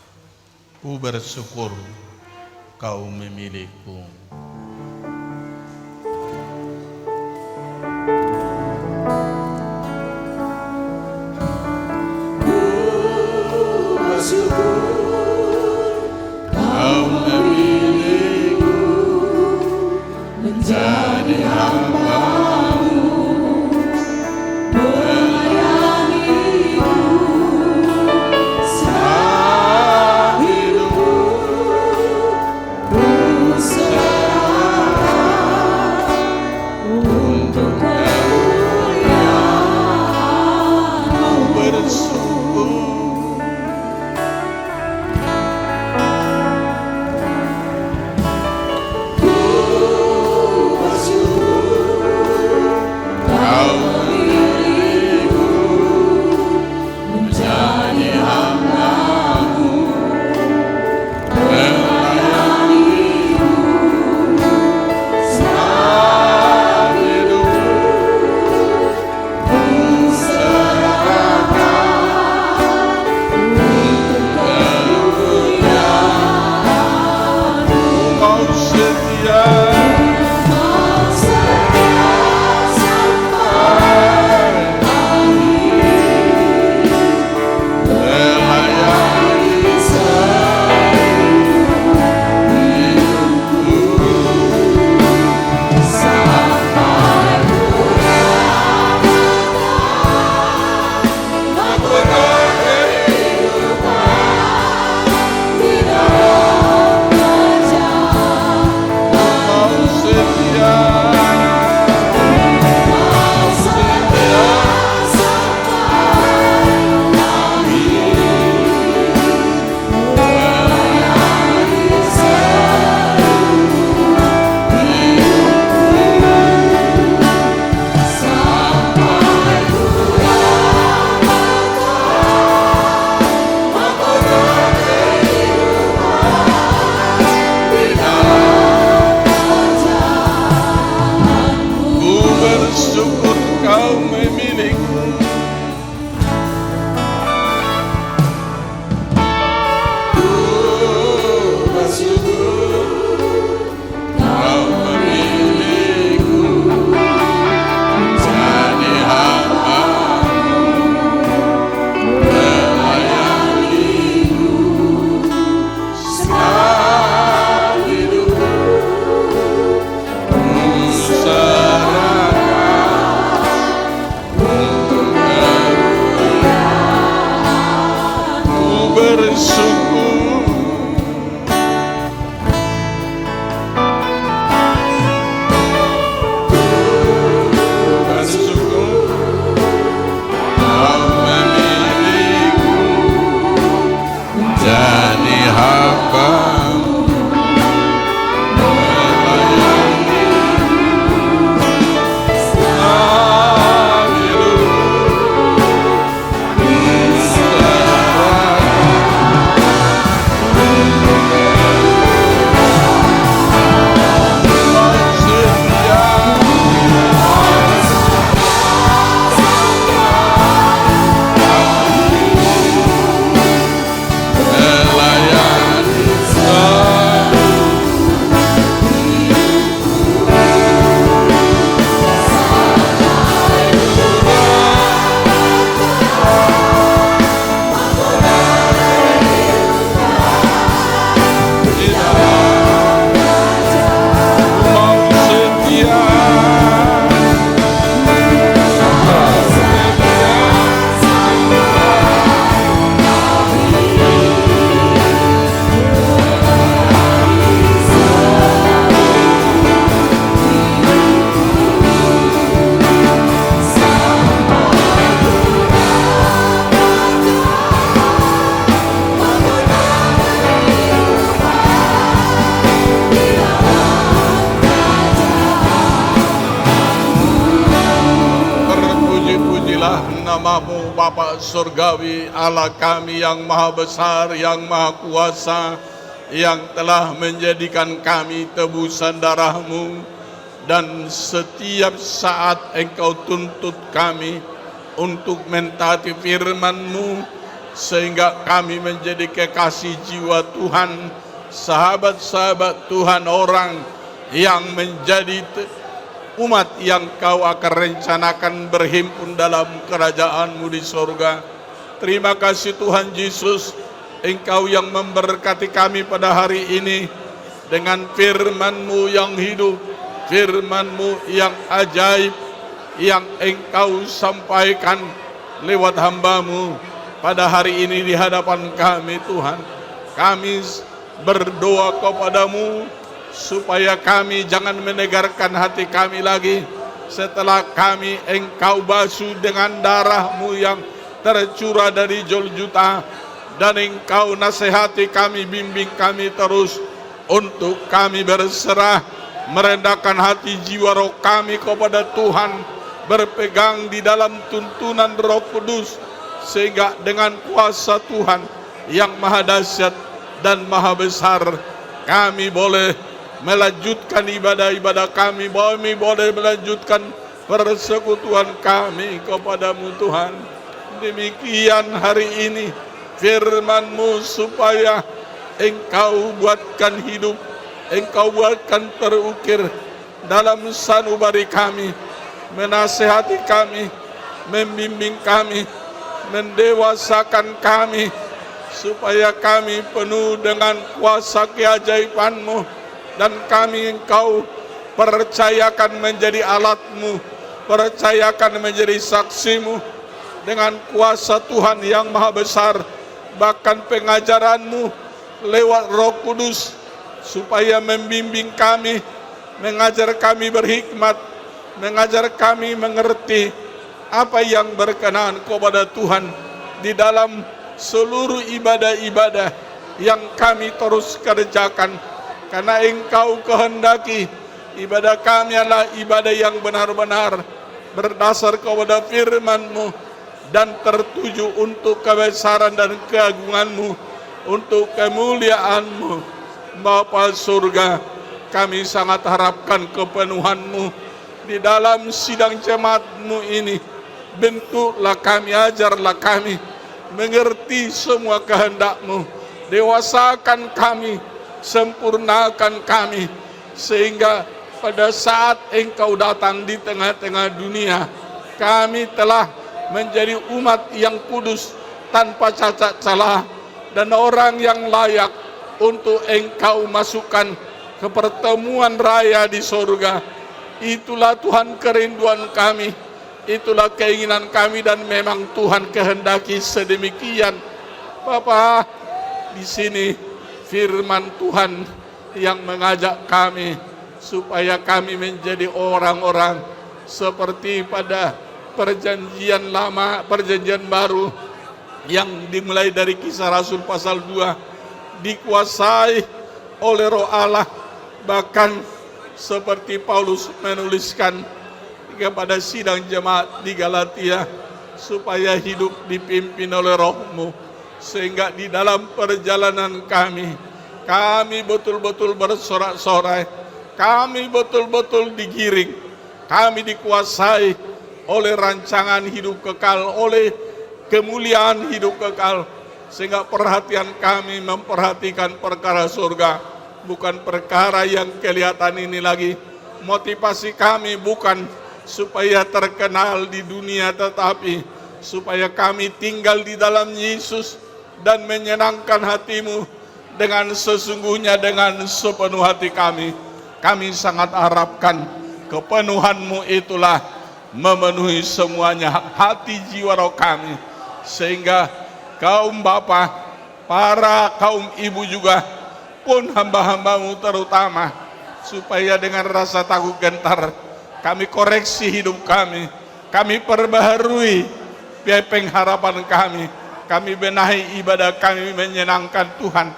Ku bersyukur kau memilihku. Kau memilihku menjadi hamba-Mu, melayani-Mu saat hidupku, ku serahkan untuk kemuliaan-Mu. Bersyukur kau memilihku. Ku bersyukur kau memilihku menjadi hamba-Mu, melayani-Mu saat hidupku, ku serahkan Terpujilah namamu Bapa Surgawi, Allah kami yang maha besar, yang maha kuasa, yang telah menjadikan kami tebusan darahmu. Dan setiap saat engkau tuntut kami untuk mentaati firman-Mu, sehingga kami menjadi kekasih jiwa Tuhan, sahabat-sahabat Tuhan, orang yang menjadi umat yang kau akan rencanakan berhimpun dalam kerajaan-Mu di sorga. Terima kasih Tuhan Yesus, Engkau yang memberkati kami pada hari ini dengan firman-Mu yang hidup, firman-Mu yang ajaib, yang Engkau sampaikan lewat hamba-Mu pada hari ini di hadapan kami Tuhan. Kami berdoa kepada-Mu supaya kami jangan menegarkan hati kami lagi setelah kami Engkau basuh dengan darah-Mu yang tercurah dari Golgota, dan Engkau nasihati kami, bimbing kami terus untuk kami berserah, merendahkan hati jiwa roh kami kepada Tuhan, berpegang di dalam tuntunan Roh Kudus, sehingga dengan kuasa Tuhan yang maha dahsyat dan maha besar kami boleh melanjutkan ibadah-ibadah kami boleh melanjutkan persekutuan kami kepada-Mu Tuhan. Demikian hari ini firman-Mu supaya Engkau buatkan hidup, Engkau buatkan terukir dalam sanubari kami, menasihati kami, membimbing kami, mendewasakan kami, supaya kami penuh dengan kuasa keajaiban-Mu, dan kami Engkau percayakan menjadi alat-Mu, percayakan menjadi saksi-Mu dengan kuasa Tuhan yang maha besar, bahkan pengajaran-Mu lewat Roh Kudus, supaya membimbing kami, mengajar kami berhikmat, mengajar kami mengerti apa yang berkenan kepada Tuhan di dalam seluruh ibadah-ibadah yang kami terus kerjakan. Karena Engkau kehendaki ibadah kami adalah ibadah yang benar-benar berdasar kepada firman-Mu dan tertuju untuk kebesaran dan keagungan-Mu, untuk kemuliaan-Mu. Bapa surga, kami sangat harapkan kepenuhan-Mu di dalam sidang jemaat-Mu ini. Bentuklah kami, ajarlah kami mengerti semua kehendak-Mu, dewasakan kami, sempurnakan kami, sehingga pada saat Engkau datang di tengah-tengah dunia, kami telah menjadi umat yang kudus, tanpa cacat celah, dan orang yang layak untuk Engkau masukkan ke pertemuan raya di sorga. Itulah Tuhan kerinduan kami, itulah keinginan kami, dan memang Tuhan kehendaki sedemikian. Bapa, di sini firman Tuhan yang mengajak kami supaya kami menjadi orang-orang seperti pada perjanjian lama, perjanjian baru yang dimulai dari Kisah Rasul pasal 2, dikuasai oleh Roh Allah, bahkan seperti Paulus menuliskan kepada sidang jemaat di Galatia, supaya hidup dipimpin oleh Roh-Mu, sehingga di dalam perjalanan kami betul-betul bersorak-sorai, kami betul-betul digiring, kami dikuasai oleh rancangan hidup kekal, oleh kemuliaan hidup kekal, sehingga perhatian kami memperhatikan perkara surga, bukan perkara yang kelihatan ini lagi. Motivasi kami bukan supaya terkenal di dunia, tetapi supaya kami tinggal di dalam Yesus dan menyenangkan hati-Mu dengan sesungguhnya, dengan sepenuh hati kami. Kami sangat harapkan kepenuhan-Mu itulah memenuhi semuanya hati jiwa roh kami, sehingga kaum bapa, para kaum ibu juga pun hamba-hamba-Mu terutama, supaya dengan rasa takut gentar kami koreksi hidup kami perbaharui pengharapan kami benahi ibadah kami menyenangkan Tuhan,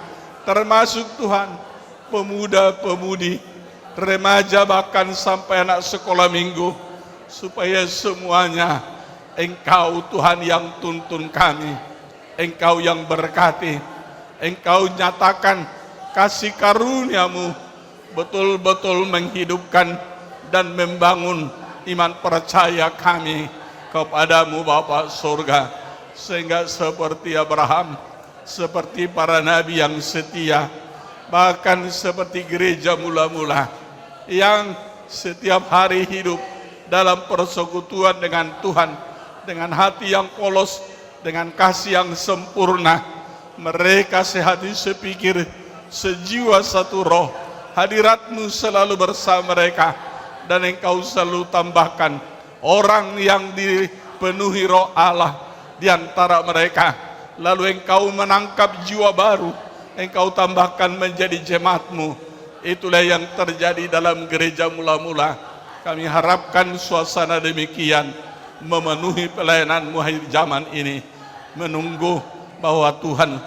termasuk Tuhan pemuda-pemudi, remaja, bahkan sampai anak sekolah minggu, supaya semuanya Engkau Tuhan yang tuntun kami, Engkau yang berkati, Engkau nyatakan kasih karunia-Mu betul-betul menghidupkan dan membangun iman percaya kami kepadamu Bapa surga, sehingga seperti Abraham, seperti para nabi yang setia, bahkan seperti gereja mula-mula yang setiap hari hidup dalam persekutuan dengan Tuhan, dengan hati yang polos, dengan kasih yang sempurna. Mereka sehati sepikir, sejiwa satu roh, hadirat-Mu selalu bersama mereka, dan Engkau selalu tambahkan orang yang dipenuhi roh Allah di antara mereka. Lalu Engkau menangkap jiwa baru, Engkau tambahkan menjadi jemaat-Mu. Itulah yang terjadi dalam gereja mula-mula. Kami harapkan suasana demikian memenuhi pelayanan-Mu akhir zaman ini, menunggu bahwa Tuhan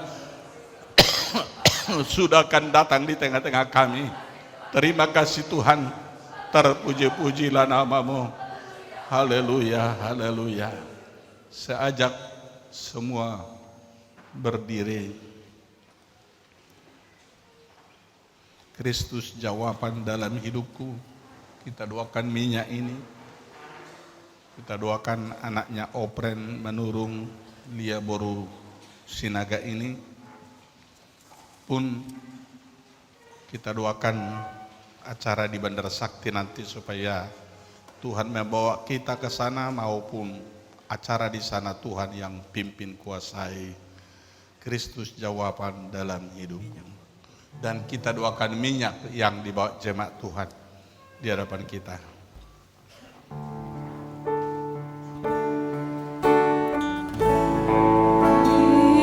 sudah akan datang di tengah-tengah kami. Terima kasih Tuhan, terpuji-pujilah nama-Mu. Haleluya, haleluya. Saya ajak semua berdiri. Kristus jawaban dalam hidupku. Kita doakan minyak ini. Kita doakan anaknya Opren menurung Lia Boru Sinaga ini. Pun kita doakan acara di Bandara Sakti nanti supaya Tuhan membawa kita ke sana, maupun acara di sana Tuhan yang pimpin kuasai. Kristus jawaban dalam hidupnya. Dan kita doakan minyak yang dibawa jemaat Tuhan di hadapan kita.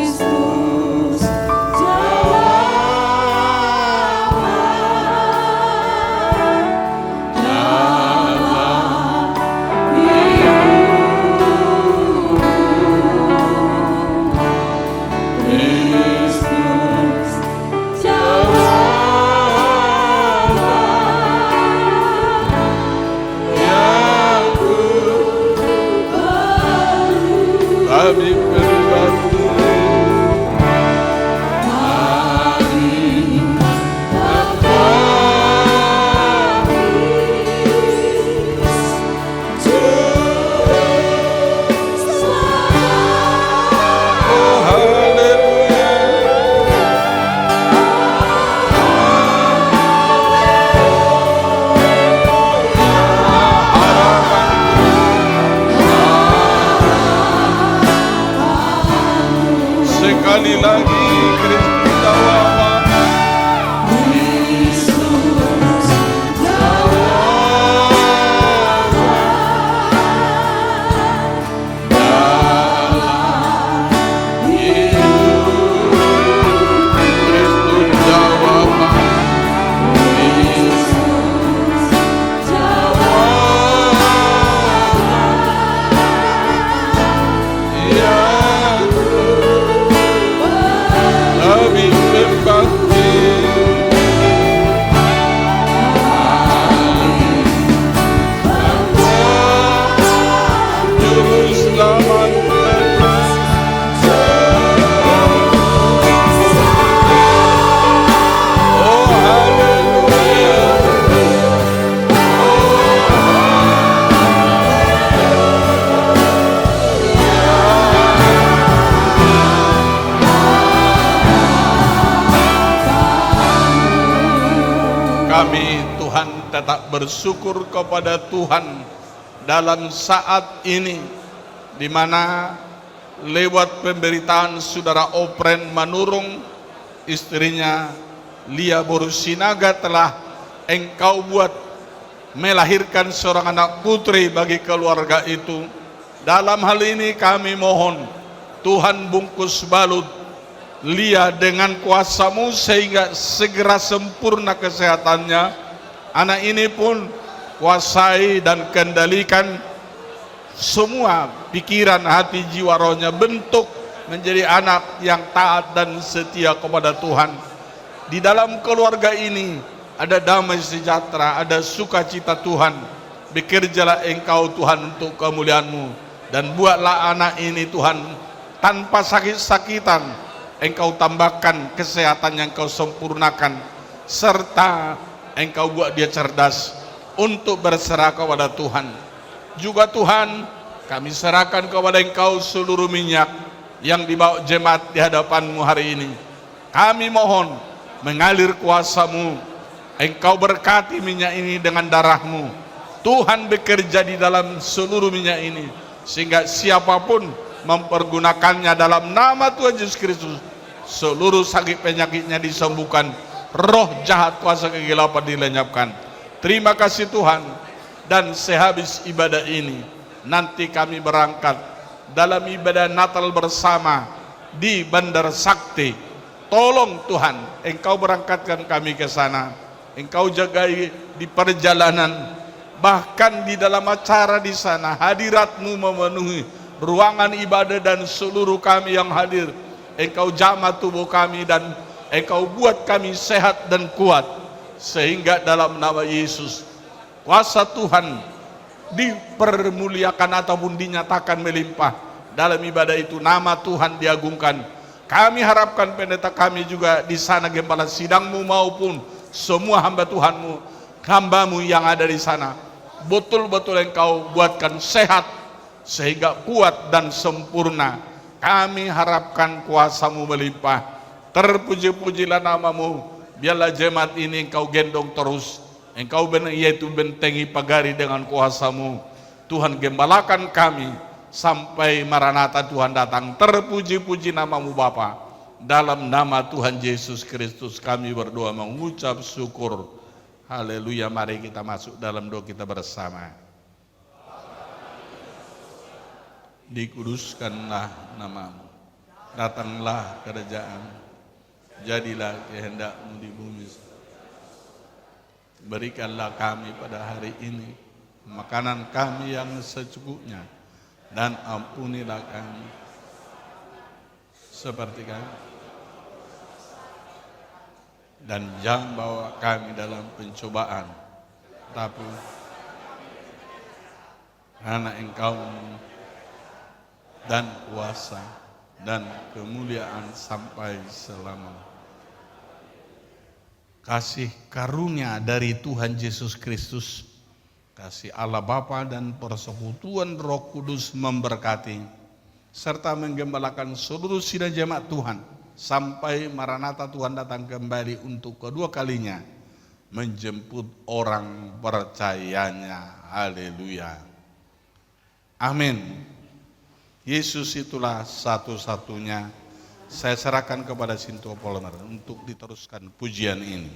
Kristus Kami berbakti, sekali lagi Kristus jawaban. Kami Tuhan tetap bersyukur kepada Tuhan dalam saat ini, di mana lewat pemberitaan saudara Opren Manurung, istrinya Lia Boru Sinaga, telah Engkau buat melahirkan seorang anak putri bagi keluarga itu. Dalam hal ini kami mohon Tuhan bungkus balut Lia dengan kuasa-Mu sehingga segera sempurna kesehatannya. Anak ini pun kuasai dan kendalikan semua pikiran, hati, jiwa, rohnya, bentuk menjadi anak yang taat dan setia kepada Tuhan. Di dalam keluarga ini ada damai sejahtera, ada sukacita Tuhan. Bekerjalah Engkau Tuhan untuk kemuliaan-Mu. Dan buatlah anak ini Tuhan tanpa sakit-sakitan, Engkau tambahkan kesehatan yang Kau sempurnakan, serta Engkau buat dia cerdas untuk berserah kepada Tuhan. Juga Tuhan, kami serahkan kepada Engkau seluruh minyak yang dibawa jemaat di hadapan-Mu hari ini. Kami mohon mengalir kuasa-Mu, Engkau berkati minyak ini dengan darah-Mu. Tuhan bekerja di dalam seluruh minyak ini, sehingga siapapun mempergunakannya dalam nama Tuhan Yesus Kristus, seluruh sakit penyakitnya disembuhkan, roh jahat kuasa kegelapan dilenyapkan. Terima kasih Tuhan. Dan sehabis ibadah ini, nanti kami berangkat dalam ibadah Natal bersama di Bandar Sakti. Tolong Tuhan, Engkau berangkatkan kami ke sana, Engkau jagai di perjalanan, bahkan di dalam acara di sana, hadirat-Mu memenuhi ruangan ibadah dan seluruh kami yang hadir. Engkau jamah tubuh kami dan Engkau buat kami sehat dan kuat, sehingga dalam nama Yesus kuasa Tuhan dipermuliakan ataupun dinyatakan melimpah dalam ibadah itu. Nama Tuhan diagungkan. Kami harapkan pendeta kami juga di sana, gembala sidang-Mu maupun semua hamba Tuhan-Mu, hamba-Mu yang ada di sana, betul-betul Engkau buatkan sehat sehingga kuat dan sempurna. Kami harapkan kuasa-Mu melimpah. Terpuji-pujilah nama-Mu. Biarlah jemaat ini Engkau gendong terus, Engkau yaitu bentengi pagari dengan kuasa-Mu. Tuhan, gembalakan kami sampai Maranatha Tuhan datang. Terpuji-puji nama-Mu Bapa. Dalam nama Tuhan Yesus Kristus kami berdoa mengucap syukur. Haleluya. Mari kita masuk dalam doa kita bersama. Dikuduskanlah nama-Mu, datanglah kerajaan-Mu, jadilah kehendak-Mu di bumi. Berikanlah kami pada hari ini makanan kami yang secukupnya, dan ampunilah kami seperti kami, dan jangan bawa kami dalam pencobaan, tapi karena Engkau dan kuasa dan kemuliaan sampai selama. Kasih karunia dari Tuhan Yesus Kristus, kasih Allah Bapa dan persekutuan Roh Kudus memberkati serta menggembalakan seluruh sidang jemaat Tuhan sampai Maranatha Tuhan datang kembali untuk kedua kalinya menjemput orang percayanya. Haleluya. Amin. Yesus itulah satu-satunya. Saya serahkan kepada Sinto Polmer untuk diteruskan pujian ini.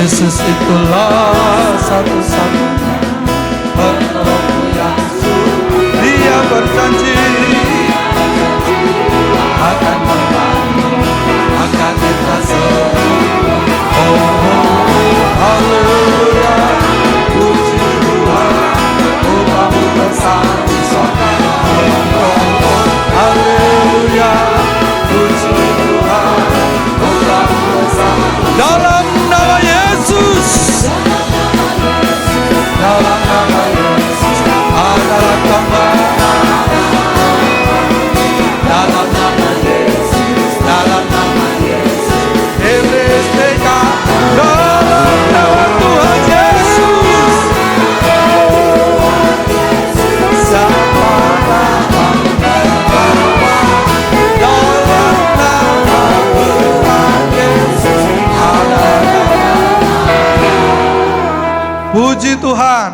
Yesus itulah satu-satunya penolongku yang sungguh. Dia berjanji akan membantu, akan kita semua. Oh, haleluya, puji Tuhan, umatmu bersama di sorga. Oh, haleluya, puji Tuhan, umatmu bersama dalam nama Yesus. Dalam nama Yesus adalah kemenangan. Dalam nama Yesus, dalam nama Yesus, iblis tinggal. Dalam nama Tuhan Yesus, sama nama dalam nama Tuhan Yesus adalah. Puji Tuhan.